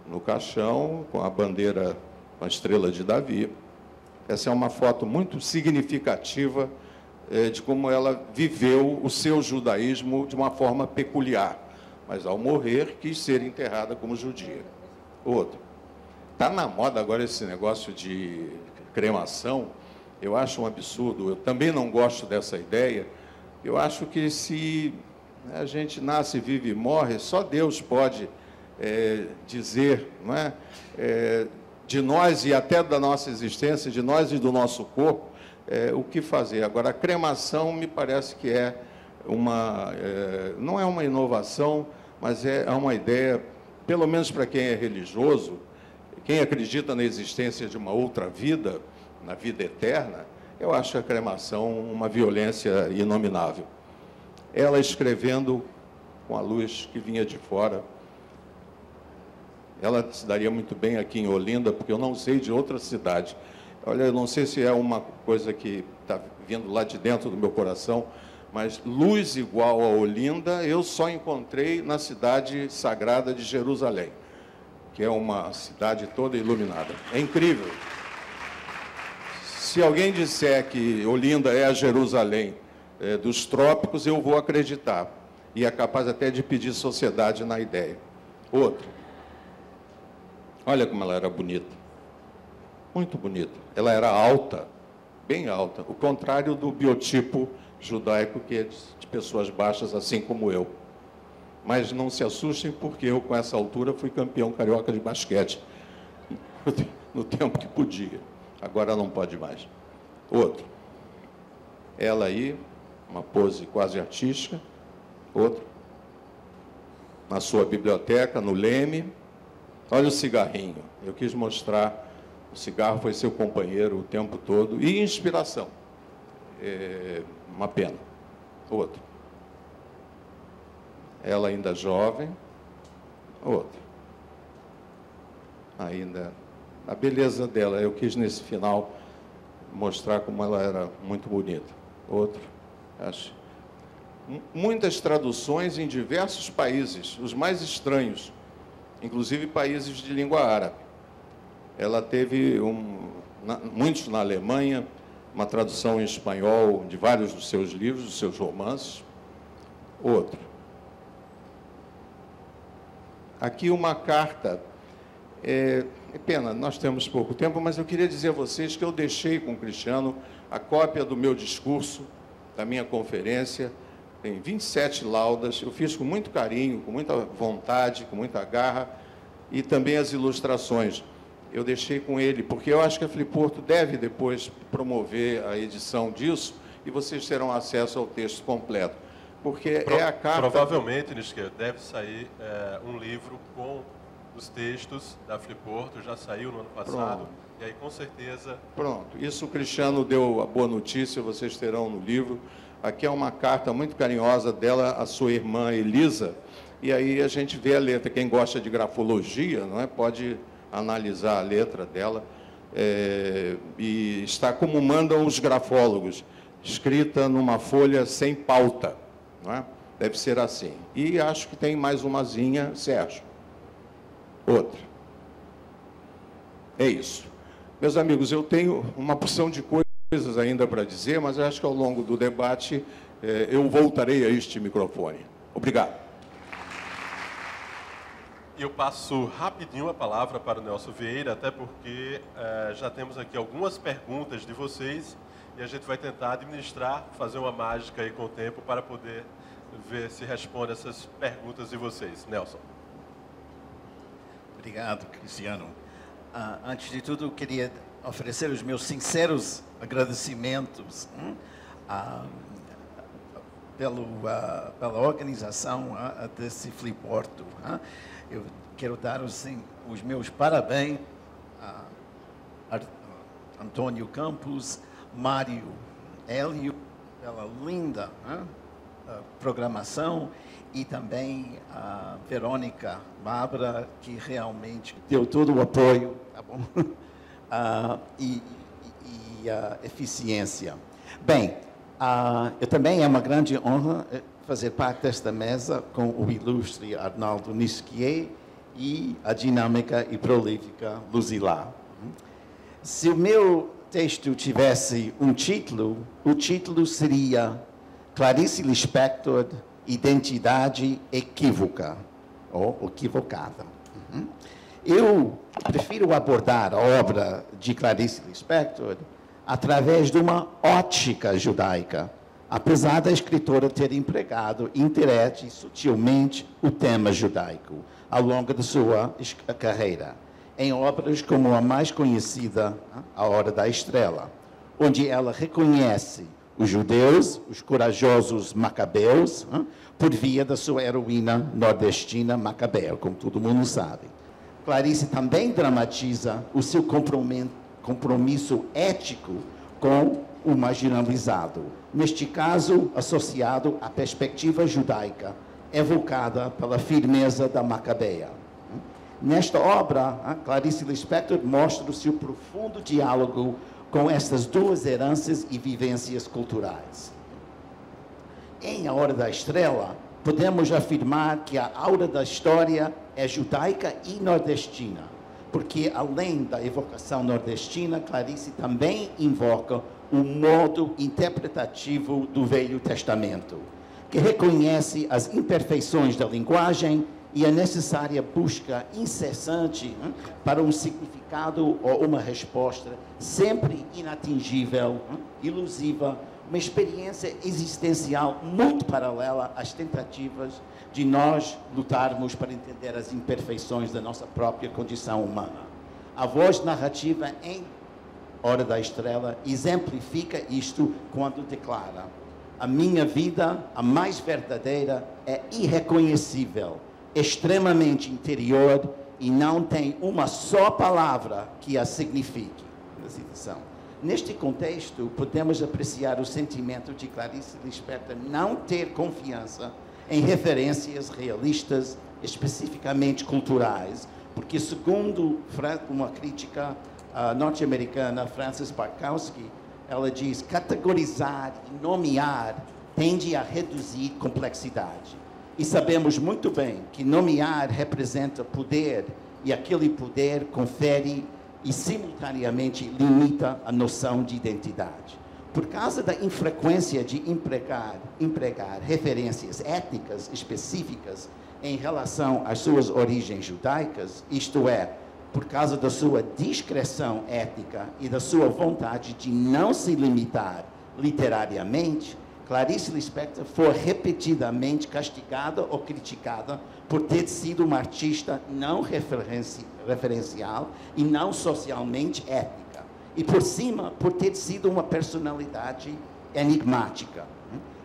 No caixão, com a bandeira, com a estrela de Davi. Essa é uma foto muito significativa de como ela viveu o seu judaísmo de uma forma peculiar, mas ao morrer quis ser enterrada como judia. Outro. Está na moda agora esse negócio de cremação, eu acho um absurdo, eu também não gosto dessa ideia. Eu acho que se a gente nasce, vive e morre, só Deus pode dizer, não é? De nós e até da nossa existência, de nós e do nosso corpo, o que fazer. Agora, a cremação me parece que não é uma inovação, mas é uma ideia, pelo menos para quem é religioso, quem acredita na existência de uma outra vida, na vida eterna, eu acho a cremação uma violência inominável. Ela escrevendo com a luz que vinha de fora. Ela se daria muito bem aqui em Olinda, porque eu não sei de outra cidade. Olha, eu não sei se é uma coisa que está vindo lá de dentro do meu coração, mas luz igual a Olinda eu só encontrei na cidade sagrada de Jerusalém, que é uma cidade toda iluminada. É incrível. Se alguém disser que Olinda é a Jerusalém dos trópicos, eu vou acreditar. E é capaz até de pedir sociedade na ideia. Outro. Olha como ela era bonita. Muito bonita. Ela era alta, bem alta. O contrário do biotipo judaico, que é de pessoas baixas, assim como eu. Mas não se assustem, porque eu, com essa altura, fui campeão carioca de basquete. No tempo que podia. Agora não pode mais. Outro. Ela aí, uma pose quase artística. Outro. Na sua biblioteca, no Leme. Olha o cigarrinho. Eu quis mostrar, o cigarro foi seu companheiro o tempo todo. E inspiração. Uma pena. Outro. Ela ainda jovem. Outro. Ainda... A beleza dela, eu quis nesse final mostrar como ela era muito bonita. Outro, acho. Muitas traduções em diversos países, os mais estranhos, inclusive países de língua árabe. Ela teve muitos na Alemanha, uma tradução em espanhol de vários dos seus livros, dos seus romances. Outro. Aqui uma carta. É pena, nós temos pouco tempo, mas eu queria dizer a vocês que eu deixei com o Cristiano a cópia do meu discurso, da minha conferência, tem 27 laudas, eu fiz com muito carinho, com muita vontade, com muita garra, e também as ilustrações. Eu deixei com ele, porque eu acho que a Fliporto deve depois promover a edição disso, e vocês terão acesso ao texto completo. Porque é a carta... Provavelmente, Nisquet, deve sair um livro com os textos da Fliporto, já saiu no ano passado. Pronto. E aí, com certeza... Pronto. Isso o Cristiano deu a boa notícia, vocês terão no livro. Aqui é uma carta muito carinhosa dela à sua irmã Elisa, e aí a gente vê a letra. Quem gosta de grafologia, não é, pode analisar a letra dela, e está como mandam os grafólogos. escrita numa folha sem pauta, não é? Deve ser assim. E acho que tem mais umazinha, Sérgio. Outra. É isso. Meus amigos, eu tenho uma porção de coisas ainda para dizer, mas eu acho que ao longo do debate eu voltarei a este microfone. Obrigado. Eu passo rapidinho a palavra para o Nelson Vieira, até porque já temos aqui algumas perguntas de vocês e a gente vai tentar administrar, fazer uma mágica aí com o tempo para poder ver se responde essas perguntas de vocês. Nelson. Obrigado, Cristiano. Antes de tudo, eu queria oferecer os meus sinceros agradecimentos pela organização desse Fliporto. Eu quero dar os meus parabéns a Antônio Campos, Mário Hélio, pela linda programação, e também a Verônica Bárbara, que realmente deu todo o apoio, tá bom? E a eficiência. Bem, eu também é uma grande honra fazer parte desta mesa com o ilustre Arnaldo Nisquier e a dinâmica e prolífica Luzilá. Se o meu texto tivesse um título, o título seria Clarice Lispector, Identidade Equívoca, ou equivocada. Eu prefiro abordar a obra de Clarice Lispector através de uma ótica judaica, apesar da escritora ter empregado indireta e sutilmente o tema judaico ao longo da sua carreira, em obras como a mais conhecida, A Hora da Estrela, onde ela reconhece os judeus, os corajosos macabeus, por via da sua heroína nordestina Macabeu, como todo mundo sabe. Clarice também dramatiza o seu compromisso ético com o marginalizado, neste caso associado à perspectiva judaica, evocada pela firmeza da Macabeia. Nesta obra, Clarice Lispector mostra o seu profundo diálogo com estas duas heranças e vivências culturais. Em A Hora da Estrela, podemos afirmar que a aura da história é judaica e nordestina, porque, além da evocação nordestina, Clarice também invoca o modo interpretativo do Velho Testamento, que reconhece as imperfeições da linguagem e a necessária busca incessante para um significado ou uma resposta sempre inatingível, ilusiva, uma experiência existencial muito paralela às tentativas de nós lutarmos para entender as imperfeições da nossa própria condição humana. A voz narrativa em Hora da Estrela exemplifica isto quando declara: a minha vida, a mais verdadeira, é irreconhecível, extremamente interior e não tem uma só palavra que a signifique. Neste contexto, podemos apreciar o sentimento de Clarice Lispector não ter confiança em referências realistas, especificamente culturais, porque, segundo uma crítica norte-americana, Frances Barkowski, ela diz: categorizar e nomear tende a reduzir complexidade. E sabemos muito bem que nomear representa poder, e aquele poder confere e, simultaneamente, limita a noção de identidade. Por causa da infrequência de empregar referências étnicas específicas em relação às suas origens judaicas, isto é, por causa da sua discreção étnica e da sua vontade de não se limitar literariamente, Clarice Lispector foi repetidamente castigada ou criticada por ter sido uma artista não referencial e não socialmente étnica. E, por cima, por ter sido uma personalidade enigmática.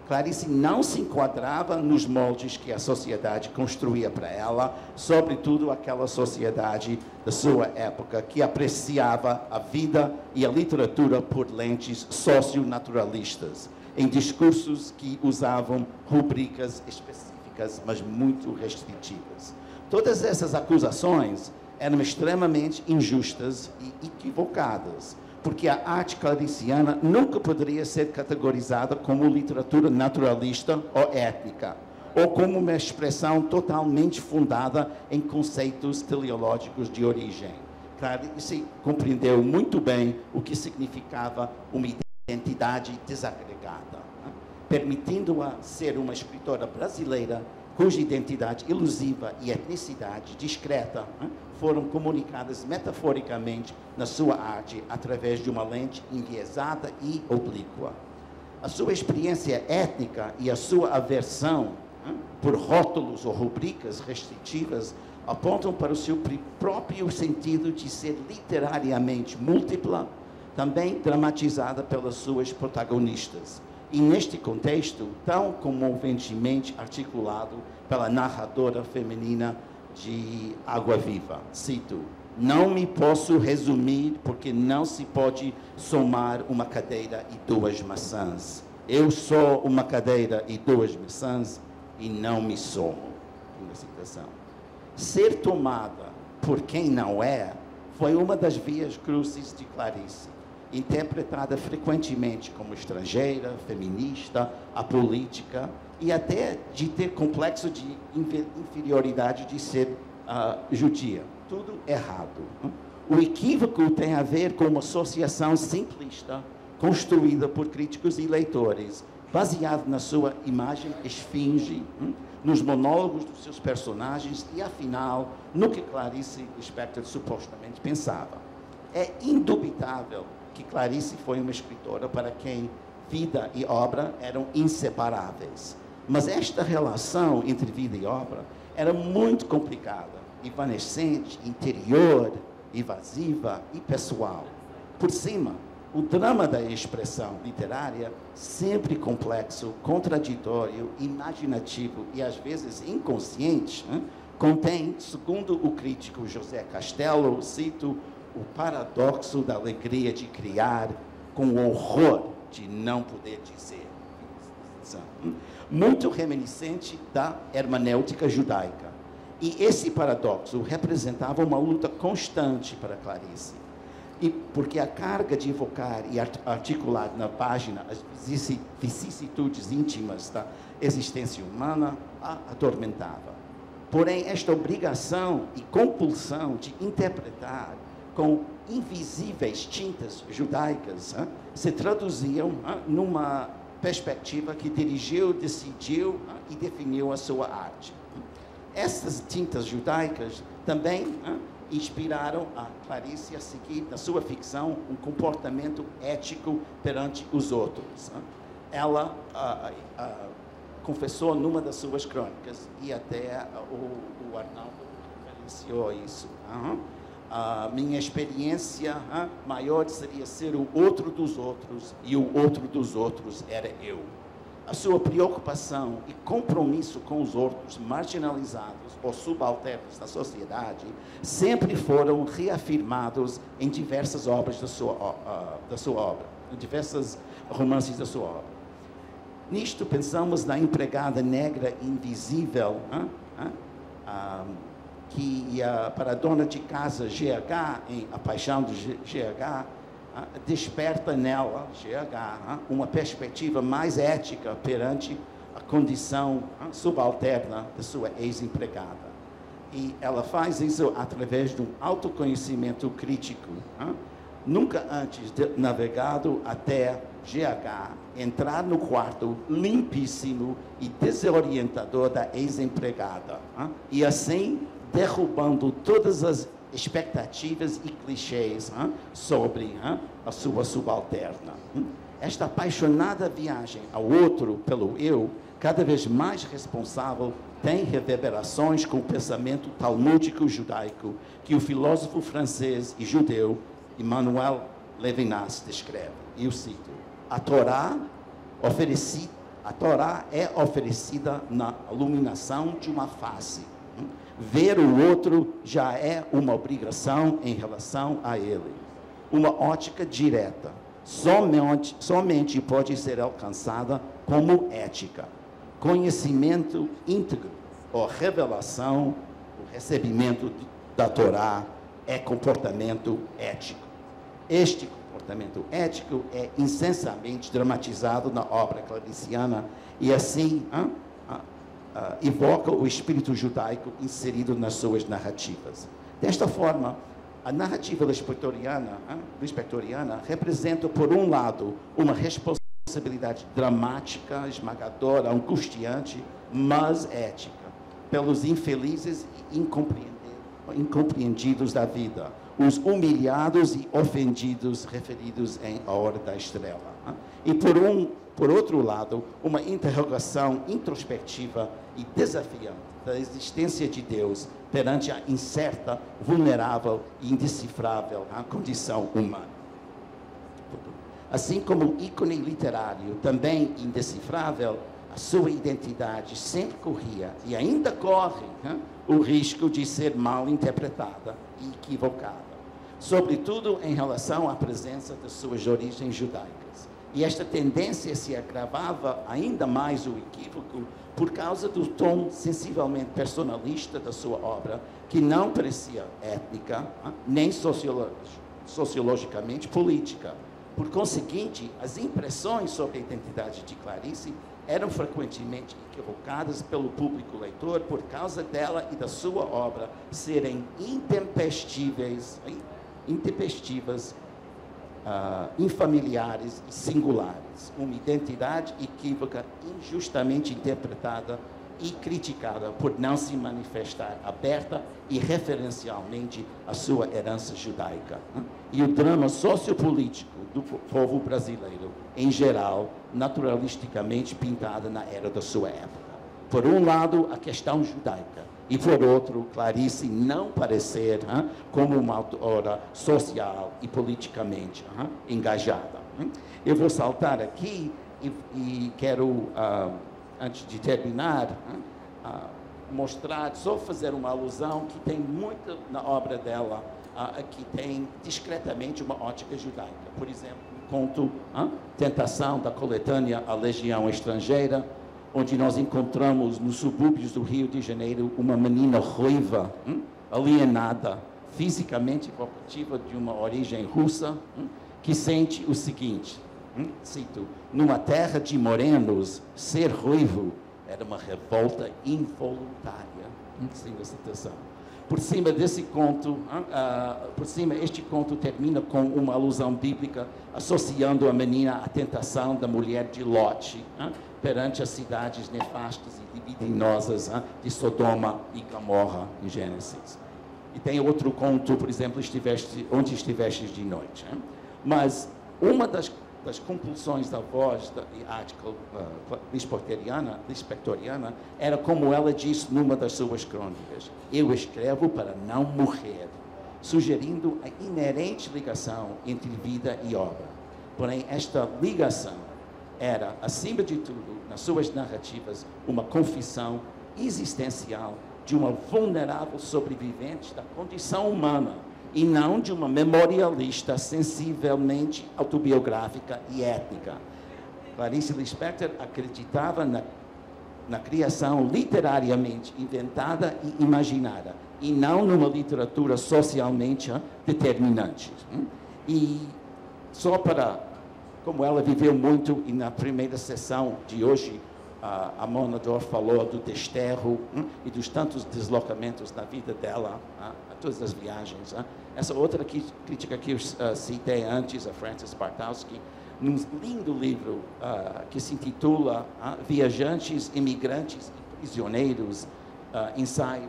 Clarice não se enquadrava nos moldes que a sociedade construía para ela, sobretudo aquela sociedade da sua época, que apreciava a vida e a literatura por lentes socionaturalistas, em discursos que usavam rubricas específicas, mas muito restritivas. Todas essas acusações eram extremamente injustas e equivocadas, porque a arte clariciana nunca poderia ser categorizada como literatura naturalista ou étnica, ou como uma expressão totalmente fundada em conceitos teleológicos de origem. Clarice compreendeu muito bem o que significava uma identidade desagregada, permitindo-a ser uma escritora brasileira cuja identidade elusiva e etnicidade discreta foram comunicadas metaforicamente na sua arte através de uma lente enviesada e oblíqua. A sua experiência étnica e a sua aversão por rótulos ou rubricas restritivas apontam para o seu próprio sentido de ser literariamente múltipla, também dramatizada pelas suas protagonistas. E neste contexto, tão comoventemente articulado pela narradora feminina de Água Viva. Cito: "Não me posso resumir porque não se pode somar uma cadeira e duas maçãs. Eu sou uma cadeira e duas maçãs e não me somo." Uma citação. Ser tomada por quem não é foi uma das vias crucis de Clarice, interpretada frequentemente como estrangeira, feminista, apolítica e até de ter complexo de inferioridade de ser judia. Tudo errado. O equívoco tem a ver com uma associação simplista construída por críticos e leitores, baseado na sua imagem esfinge, nos monólogos dos seus personagens e, afinal, no que Clarice Lispector supostamente pensava. É indubitável que Clarice foi uma escritora para quem vida e obra eram inseparáveis. Mas esta relação entre vida e obra era muito complicada, evanescente, interior, evasiva e pessoal. Por cima, o drama da expressão literária, sempre complexo, contraditório, imaginativo e às vezes inconsciente, contém, segundo o crítico José Castelo, cito, o paradoxo da alegria de criar com o horror de não poder dizer. Muito reminiscente da hermenêutica judaica. E esse paradoxo representava uma luta constante para Clarice. E porque a carga de evocar e articular na página as vicissitudes íntimas da existência humana a atormentava. Porém, esta obrigação e compulsão de interpretar com invisíveis tintas judaicas se traduziam numa perspectiva que dirigiu, decidiu e definiu a sua arte. Essas tintas judaicas também inspiraram a Clarice a seguir, na sua ficção, um comportamento ético perante os outros. Ela confessou numa das suas crônicas, e até o Arnaldo referenciou isso. A minha experiência maior seria ser o outro dos outros, e o outro dos outros era eu. A sua preocupação e compromisso com os outros marginalizados ou subalternos da sociedade sempre foram reafirmados em diversas obras da sua obra, em diversos romances da sua obra. Nisto pensamos na empregada negra invisível, que para a dona de casa GH, em A Paixão do GH, desperta nela, GH, uma perspectiva mais ética perante a condição subalterna da sua ex-empregada. E ela faz isso através de um autoconhecimento crítico, nunca antes navegado até GH entrar no quarto limpíssimo e desorientador da ex-empregada, e assim derrubando todas as expectativas e clichês sobre a sua subalterna. Esta apaixonada viagem ao outro pelo eu, cada vez mais responsável, tem reverberações com o pensamento talmúdico judaico que o filósofo francês e judeu Emmanuel Levinas descreve. E eu cito: a Torá é oferecida na iluminação de uma face. Ver o outro já é uma obrigação em relação a ele. Uma ótica direta. Somente pode ser alcançada como ética. Conhecimento íntegro ou revelação, o recebimento da Torá é comportamento ético. Este comportamento comportamento ético é incessantemente dramatizado na obra clariciana e assim evoca o espírito judaico inserido nas suas narrativas. Desta forma, a narrativa lispectoriana representa, por um lado, uma responsabilidade dramática, esmagadora, angustiante, mas ética, pelos infelizes e incompreendidos da vida, os humilhados e ofendidos referidos em A Hora da Estrela. E, por outro lado, uma interrogação introspectiva e desafiante da existência de Deus perante a incerta, vulnerável e indecifrável condição humana. Assim como o ícone literário, também indecifrável, a sua identidade sempre corria e ainda corre o risco de ser mal interpretada e equivocada, sobretudo em relação à presença de suas origens judaicas. E esta tendência se agravava ainda mais o equívoco por causa do tom sensivelmente personalista da sua obra, que não parecia étnica, nem sociologicamente política. Por conseguinte, as impressões sobre a identidade de Clarice eram frequentemente equivocadas pelo público leitor por causa dela e da sua obra serem intempestivas, infamiliares e singulares, uma identidade equívoca injustamente interpretada e criticada por não se manifestar aberta e referencialmente a sua herança judaica. E o drama sociopolítico do povo brasileiro, em geral, naturalisticamente pintada na era da sua época. Por um lado, a questão judaica, e por outro, Clarice não parecer como uma autora social e politicamente engajada. Eu vou saltar aqui e quero, antes de terminar, mostrar, só fazer uma alusão que tem muito na obra dela, que tem discretamente uma ótica judaica. Por exemplo, o conto Tentação, da coletânea A Legião Estrangeira, onde nós encontramos nos subúrbios do Rio de Janeiro uma menina ruiva, alienada, fisicamente evocativa de uma origem russa, que sente o seguinte, cito, numa terra de morenos, ser ruivo era uma revolta involuntária. Sem a citação. Por cima desse conto, este conto termina com uma alusão bíblica associando a menina à tentação da mulher de Lote, perante as cidades nefastas e libidinosas de Sodoma e Gomorra, em Gênesis. E tem outro conto, por exemplo, Onde Estivestes de Noite. Mas uma das compulsões da voz da lispectoriana era como ela disse numa das suas crônicas: eu escrevo para não morrer, sugerindo a inerente ligação entre vida e obra. Porém, esta ligação era, acima de tudo, nas suas narrativas, uma confissão existencial de uma vulnerável sobrevivente da condição humana, e não de uma memorialista sensivelmente autobiográfica e étnica. Clarice Lispector acreditava na criação literariamente inventada e imaginada, e não numa literatura socialmente determinante. E só para, como ela viveu muito, e na primeira sessão de hoje, a Mona Dorf falou do desterro e dos tantos deslocamentos na vida dela, a todas as viagens. Essa outra crítica que eu citei antes, a Frances Bartowski, num lindo livro que se intitula Viajantes, Imigrantes e Prisioneiros, ensaios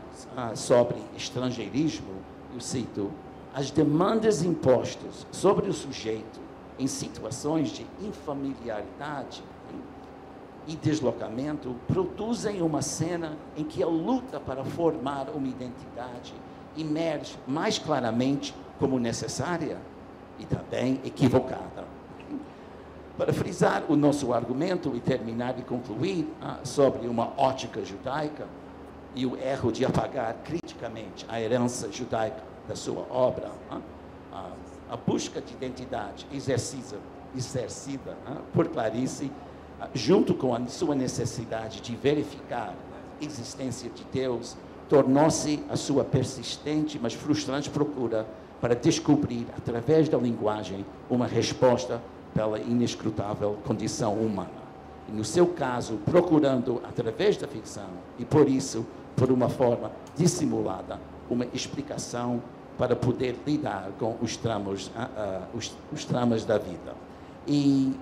sobre estrangeirismo, eu cito, as demandas impostas sobre o sujeito em situações de infamiliaridade e deslocamento produzem uma cena em que a luta para formar uma identidade emerge mais claramente como necessária e também equivocada. Para frisar o nosso argumento e terminar e concluir sobre uma ótica judaica e o erro de apagar criticamente a herança judaica da sua obra, a busca de identidade exercida por Clarice, junto com a sua necessidade de verificar a existência de Deus, tornou-se a sua persistente, mas frustrante procura para descobrir, através da linguagem, uma resposta pela inescrutável condição humana. E, no seu caso, procurando, através da ficção, e por isso, por uma forma dissimulada, uma explicação para poder lidar com os dramas da vida. E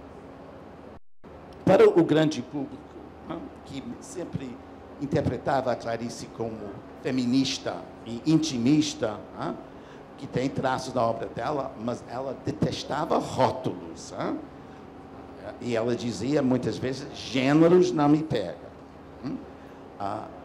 para o grande público, que sempre interpretava a Clarice como feminista e intimista, que tem traços na obra dela, mas ela detestava rótulos. E ela dizia, muitas vezes, gêneros não me pegam.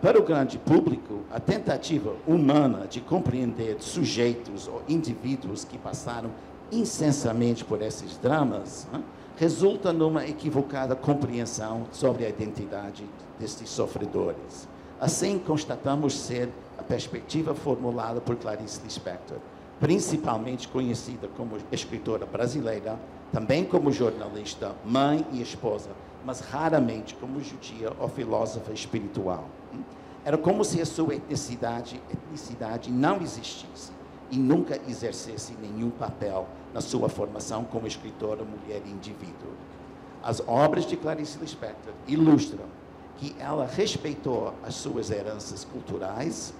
Para o grande público, a tentativa humana de compreender sujeitos ou indivíduos que passaram incessantemente por esses dramas resulta numa equivocada compreensão sobre a identidade destes sofredores. Assim, constatamos ser a perspectiva formulada por Clarice Lispector, principalmente conhecida como escritora brasileira, também como jornalista, mãe e esposa, mas raramente como judia ou filósofa espiritual. Era como se a sua etnicidade não existisse e nunca exercesse nenhum papel na sua formação como escritora, mulher e indivíduo. As obras de Clarice Lispector ilustram que ela respeitou as suas heranças culturais,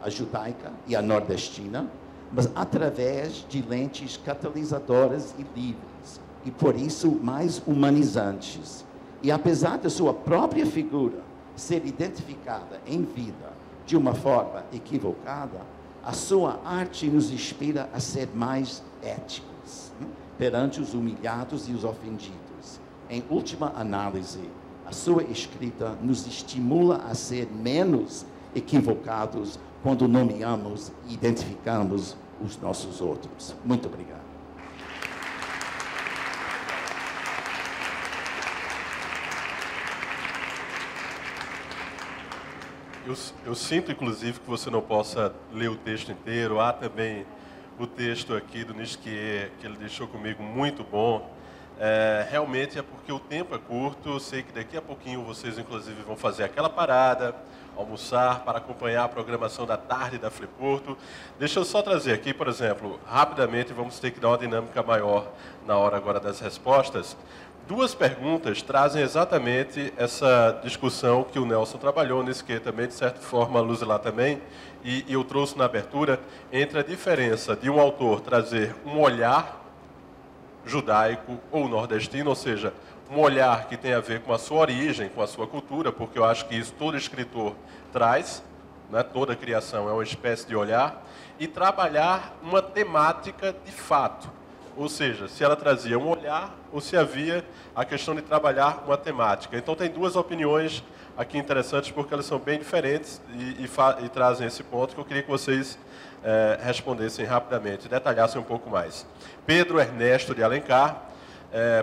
a judaica e a nordestina, mas através de lentes catalisadoras e livres, e por isso mais humanizantes. E apesar da sua própria figura ser identificada em vida de uma forma equivocada, a sua arte nos inspira a ser mais éticos perante os humilhados e os ofendidos. Em última análise, a sua escrita nos estimula a ser menos equivocados quando nomeamos e identificamos os nossos outros. Muito obrigado. Eu sinto, inclusive, que você não possa ler o texto inteiro. Há também o texto aqui do Nisquier, que ele deixou comigo, muito bom. Realmente é porque o tempo é curto. Eu sei que daqui a pouquinho vocês, inclusive, vão fazer aquela parada, almoçar, para acompanhar a programação da tarde da Fliporto. Deixa eu só trazer aqui, por exemplo, rapidamente, vamos ter que dar uma dinâmica maior na hora agora das respostas. Duas perguntas trazem exatamente essa discussão que o Nelson trabalhou, nesse que também, de certa forma, a Luzilá também, e eu trouxe na abertura, entre a diferença de um autor trazer um olhar judaico ou nordestino, ou seja, um olhar que tem a ver com a sua origem, com a sua cultura, porque eu acho que isso todo escritor traz, né? Toda criação é uma espécie de olhar, e trabalhar uma temática de fato. Ou seja, se ela trazia um olhar ou se havia a questão de trabalhar uma temática. Então, tem duas opiniões aqui interessantes, porque elas são bem diferentes e trazem esse ponto que eu queria que vocês respondessem rapidamente, detalhassem um pouco mais. Pedro Ernesto de Alencar,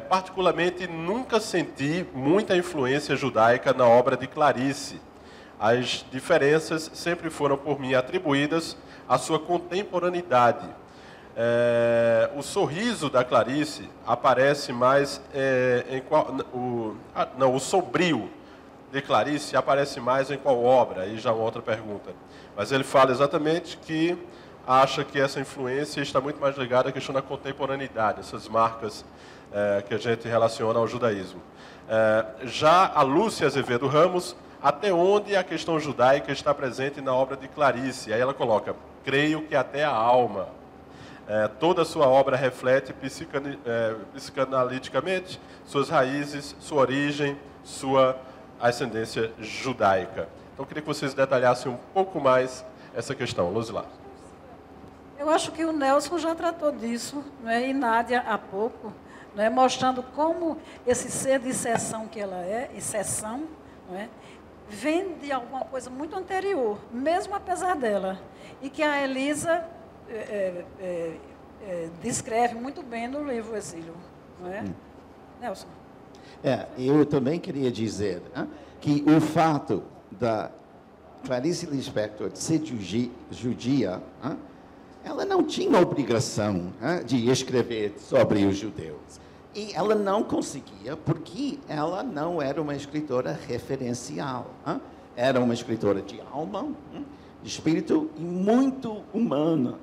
particularmente nunca senti muita influência judaica na obra de Clarice. As diferenças sempre foram por mim atribuídas à sua contemporaneidade. O sorriso da Clarice aparece mais o sombrio de Clarice aparece mais em qual obra? Aí já uma outra pergunta. Mas ele fala exatamente que acha que essa influência está muito mais ligada à questão da contemporaneidade, essas marcas que a gente relaciona ao judaísmo. Já a Lúcia Azevedo Ramos, até onde a questão judaica está presente na obra de Clarice? Aí ela coloca, creio que até a alma. Toda a sua obra reflete psicanaliticamente suas raízes, sua origem, sua ascendência judaica. Então, eu queria que vocês detalhassem um pouco mais essa questão. Luzilá. Eu acho que o Nelson já tratou disso, né? E Nádia há pouco, né? Mostrando como esse ser de exceção que ela é, exceção, né? Vem de alguma coisa muito anterior, mesmo apesar dela. E que a Elisa descreve muito bem no livro Exílio, não é? Nelson. Eu também queria dizer que o fato da Clarice Lispector ser judia, ela não tinha obrigação de escrever sobre os judeus. E ela não conseguia, porque ela não era uma escritora referencial. Era uma escritora de alma, de espírito e muito humana.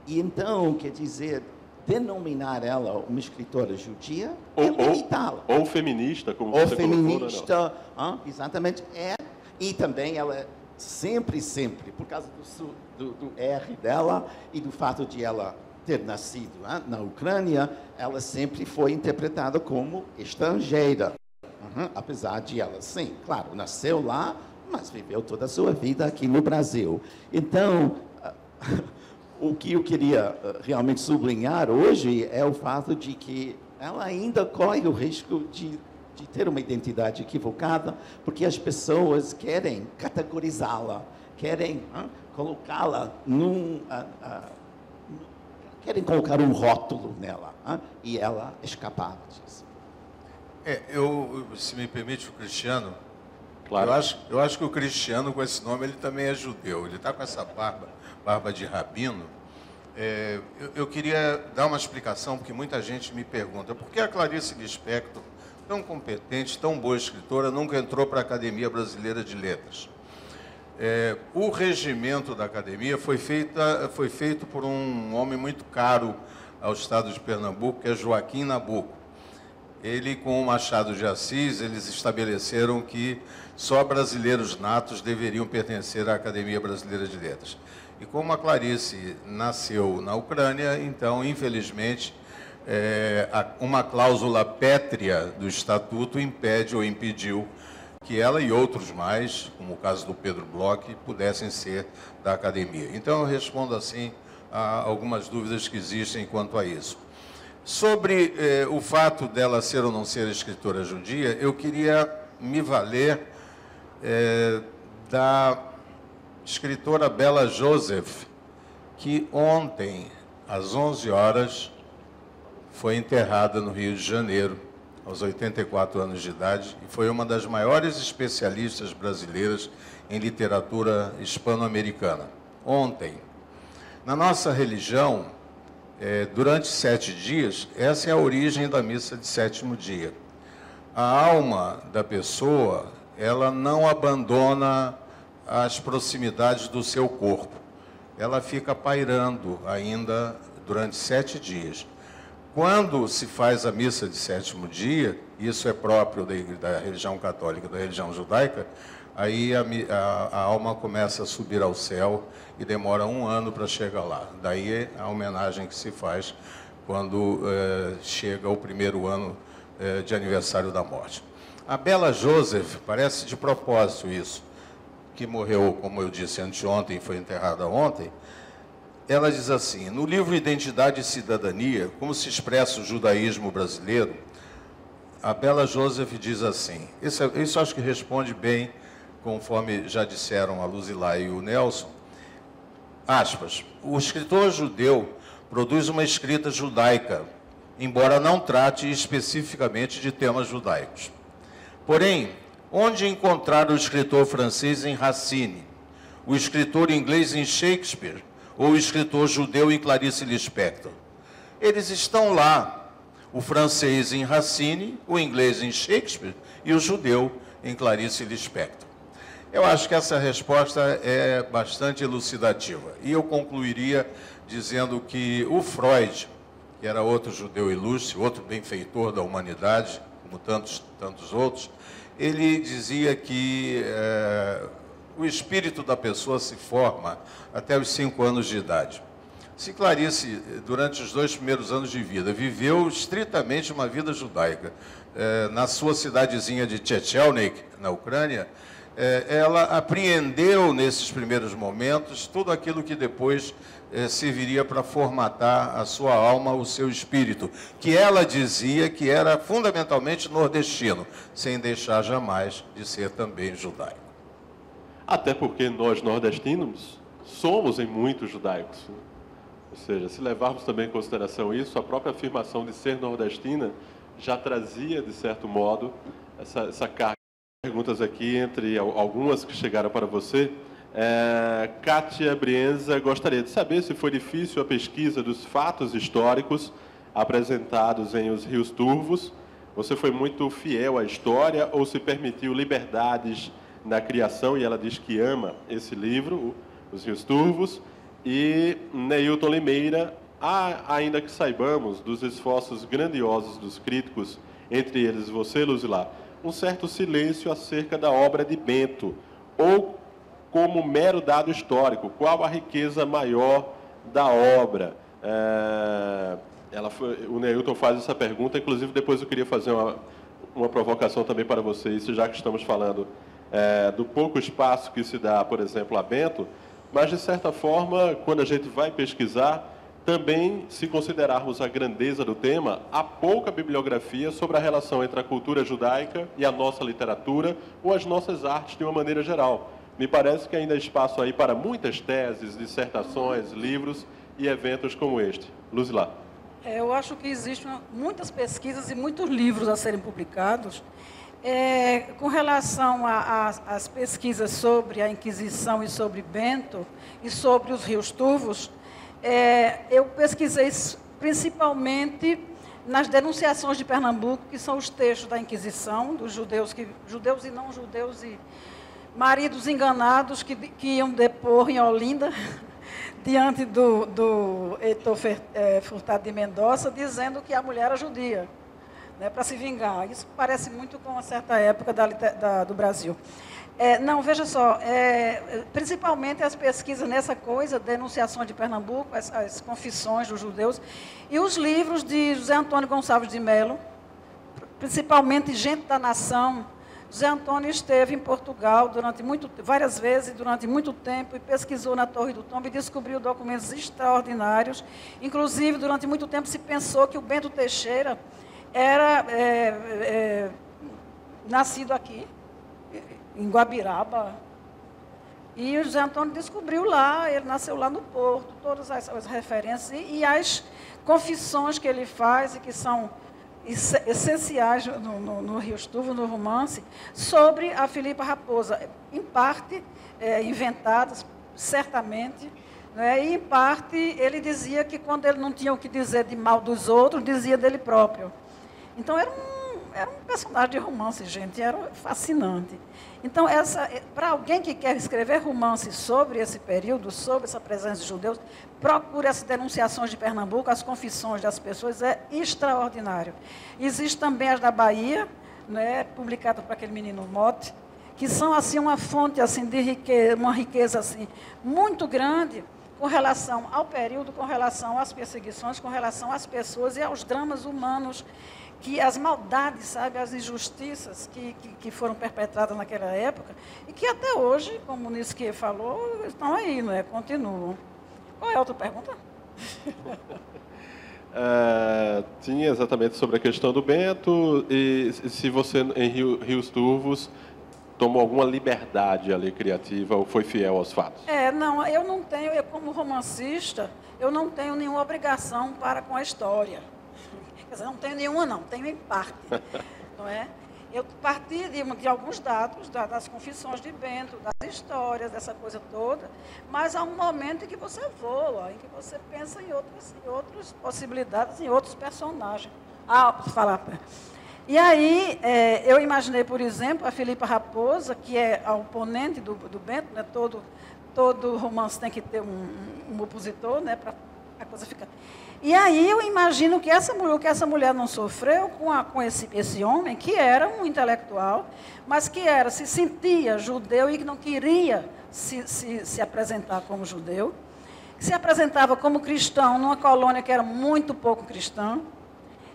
E então, quer dizer, denominar ela uma escritora judia é limitá-la. Ou feminista, como ou você feminista, exatamente. E também ela sempre, por causa do R dela e do fato de ela ter nascido na Ucrânia, ela sempre foi interpretada como estrangeira. Apesar de ela, sim, claro, nasceu lá, mas viveu toda a sua vida aqui no Brasil. Então, o que eu queria realmente sublinhar hoje é o fato de que ela ainda corre o risco de ter uma identidade equivocada, porque as pessoas querem categorizá-la, querem colocá-la querem colocar um rótulo nela, e ela escapar disso. Se me permite, o Cristiano, claro. eu acho que o Cristiano, com esse nome, ele também é judeu. Ele está com essa barba de rabino. Eu queria dar uma explicação, porque muita gente me pergunta, por que a Clarice Lispector, tão competente, tão boa escritora, nunca entrou para a Academia Brasileira de Letras? O regimento da Academia foi feito por um homem muito caro ao estado de Pernambuco, que é Joaquim Nabuco. Ele, com o Machado de Assis, eles estabeleceram que só brasileiros natos deveriam pertencer à Academia Brasileira de Letras. E como a Clarice nasceu na Ucrânia, então, infelizmente, uma cláusula pétrea do Estatuto impede ou impediu que ela e outros mais, como o caso do Pedro Bloch, pudessem ser da Academia. Então, eu respondo assim a algumas dúvidas que existem quanto a isso. Sobre o fato dela ser ou não ser escritora judia, eu queria me valer da escritora Bela Joseph, que ontem, às 11 horas, foi enterrada no Rio de Janeiro, aos 84 anos de idade, e foi uma das maiores especialistas brasileiras em literatura hispano-americana. Ontem, na nossa religião, durante 7 dias, essa é a origem da missa de 7º dia. A alma da pessoa, ela não abandona as proximidades do seu corpo. Ela fica pairando ainda durante 7 dias. Quando se faz a missa de 7º dia, isso é próprio da religião católica, da religião judaica, aí a alma começa a subir ao céu e demora 1 ano para chegar lá. Daí a homenagem que se faz quando chega o 1º ano de aniversário da morte. A Bela Joseph, parece de propósito isso, que morreu, como eu disse, anteontem, foi enterrada ontem. Ela diz assim: no livro Identidade e Cidadania, como se expressa o judaísmo brasileiro, a Bela Joseph diz assim, isso acho que responde bem, conforme já disseram a Luzilá e o Nelson, aspas, o escritor judeu produz uma escrita judaica, embora não trate especificamente de temas judaicos. Porém, onde encontrar o escritor francês em Racine, o escritor inglês em Shakespeare, ou o escritor judeu em Clarice Lispector? Eles estão lá, o francês em Racine, o inglês em Shakespeare e o judeu em Clarice Lispector. Eu acho que essa resposta é bastante elucidativa. E eu concluiria dizendo que o Freud, que era outro judeu ilustre, outro benfeitor da humanidade, como tantos outros, ele dizia que o espírito da pessoa se forma até os 5 anos de idade. Se Clarice, durante os 2 primeiros anos de vida, viveu estritamente uma vida judaica, na sua cidadezinha de Tchetchelnik, na Ucrânia, ela apreendeu nesses primeiros momentos tudo aquilo que depois serviria para formatar a sua alma, o seu espírito, que ela dizia que era fundamentalmente nordestino, sem deixar jamais de ser também judaico. Até porque nós, nordestinos, somos em muitos judaicos. Ou seja, se levarmos também em consideração isso, a própria afirmação de ser nordestina já trazia, de certo modo, essa carga de perguntas aqui, entre algumas que chegaram para você. Kátia Brienza gostaria de saber se foi difícil a pesquisa dos fatos históricos apresentados em Os Rios Turvos. Você foi muito fiel à história ou se permitiu liberdades na criação, e ela diz que ama esse livro, Os Rios Turvos, E Neilton Limeira, ainda que saibamos dos esforços grandiosos dos críticos, entre eles você, Luzilá, um certo silêncio acerca da obra de Bento, ou como mero dado histórico, qual a riqueza maior da obra? O Neilton faz essa pergunta, inclusive depois eu queria fazer uma provocação também para vocês, já que estamos falando do pouco espaço que se dá, por exemplo, a Bento, mas, de certa forma, quando a gente vai pesquisar, também, se considerarmos a grandeza do tema, há pouca bibliografia sobre a relação entre a cultura judaica e a nossa literatura ou as nossas artes de uma maneira geral. Me parece que ainda há espaço aí para muitas teses, dissertações, livros e eventos como este. Luzilá. Eu acho que existem muitas pesquisas e muitos livros a serem publicados. Com relação às pesquisas sobre a Inquisição e sobre Bento e sobre os rios turvos, eu pesquisei principalmente nas denunciações de Pernambuco, que são os textos da Inquisição, dos judeus e não judeus e maridos enganados que iam depor em Olinda, diante do Heitor Furtado de Mendonça, dizendo que a mulher era judia, né, para se vingar. Isso parece muito com uma certa época do Brasil. Não, veja só, principalmente as pesquisas nessa coisa, denunciações de Pernambuco, as confissões dos judeus, e os livros de José Antônio Gonçalves de Melo, principalmente Gente da Nação. José Antônio esteve em Portugal várias vezes, durante muito tempo, e pesquisou na Torre do Tombo e descobriu documentos extraordinários. Inclusive, durante muito tempo se pensou que o Bento Teixeira era nascido aqui, em Guabiraba, e o José Antônio descobriu lá, ele nasceu lá no Porto, todas as referências e as confissões que ele faz e que são essenciais no Rios Turvos, no romance, sobre a Filipa Raposa, em parte inventadas, certamente, né, e em parte ele dizia que quando ele não tinha o que dizer de mal dos outros, dizia dele próprio. Então era um personagem de romance, gente, era fascinante. Então, para alguém que quer escrever romance sobre esse período, sobre essa presença de judeus, procure as denunciações de Pernambuco, as confissões das pessoas, é extraordinário. Existem também as da Bahia, né, publicadas por aquele menino Mote, que são assim, uma fonte assim, de riqueza, uma riqueza assim, muito grande com relação ao período, com relação às perseguições, com relação às pessoas e aos dramas humanos, que as maldades, sabe, as injustiças que foram perpetradas naquela época e que até hoje, como o Nisquier falou, estão aí, né, continuam. Qual é a outra pergunta? Tinha exatamente sobre a questão do Bento e se você, em Rios Turvos, tomou alguma liberdade ali criativa ou foi fiel aos fatos? Não, eu não tenho, como romancista, eu não tenho nenhuma obrigação para com a história. Quer dizer, não tenho nenhuma, não, tenho em parte, não é? Eu parti de alguns dados, das confissões de Bento, das histórias, dessa coisa toda, mas há um momento em que você voa, em que você pensa em outras possibilidades, em outros personagens. E aí, eu imaginei, por exemplo, a Filipa Raposa, que é a oponente do Bento, né? Todo romance tem que ter um opositor, né? Para a coisa ficar... E aí eu imagino que essa mulher não sofreu com esse homem, que era um intelectual, mas que se sentia judeu e que não queria se apresentar como judeu, se apresentava como cristão numa colônia que era muito pouco cristã,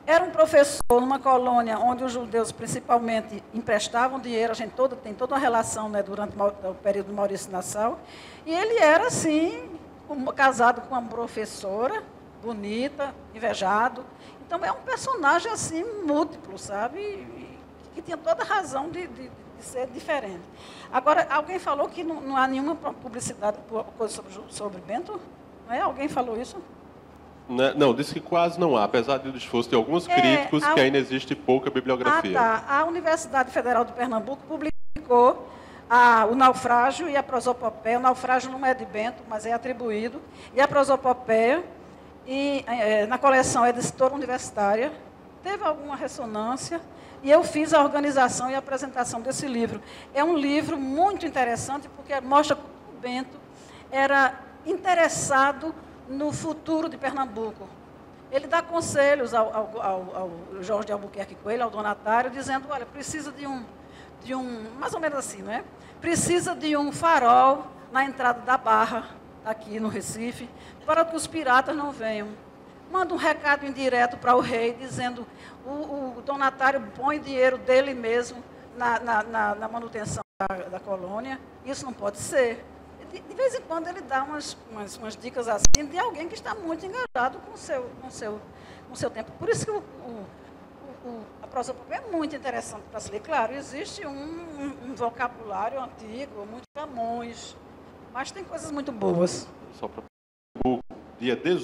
era um professor numa colônia onde os judeus principalmente emprestavam dinheiro, tem toda uma relação, né, durante o período do Maurício Nassau, e ele era assim, casado com uma professora, bonita, invejado. Então, é um personagem, assim, múltiplo, sabe? E que tinha toda a razão de ser diferente. Agora, alguém falou que não há nenhuma publicidade coisa sobre Bento? Não é? Alguém falou isso? Não, disse que quase não há, apesar do esforço de alguns críticos, que ainda existe pouca bibliografia. A Universidade Federal de Pernambuco publicou o Naufrágio e a Prosopopeia. O Naufrágio não é de Bento, mas é atribuído. E a Prosopopeia, na coleção editora universitária, teve alguma ressonância, e eu fiz a organização e a apresentação desse livro. É um livro muito interessante, porque mostra como o Bento era interessado no futuro de Pernambuco. Ele dá conselhos ao Jorge de Albuquerque Coelho, ao donatário, dizendo, olha, precisa de um, mais ou menos assim, não é? Precisa de um farol na entrada da Barra, aqui no Recife, para que os piratas não venham. Manda um recado indireto para o rei, dizendo, o donatário põe dinheiro dele mesmo na manutenção da colônia. Isso não pode ser. De vez em quando ele dá umas dicas assim de alguém que está muito engajado com o seu tempo. Por isso que a prosopopéia é muito interessante para se ler. Claro, existe um vocabulário antigo, muitos Camões, mas tem coisas muito boas. Só para dia 18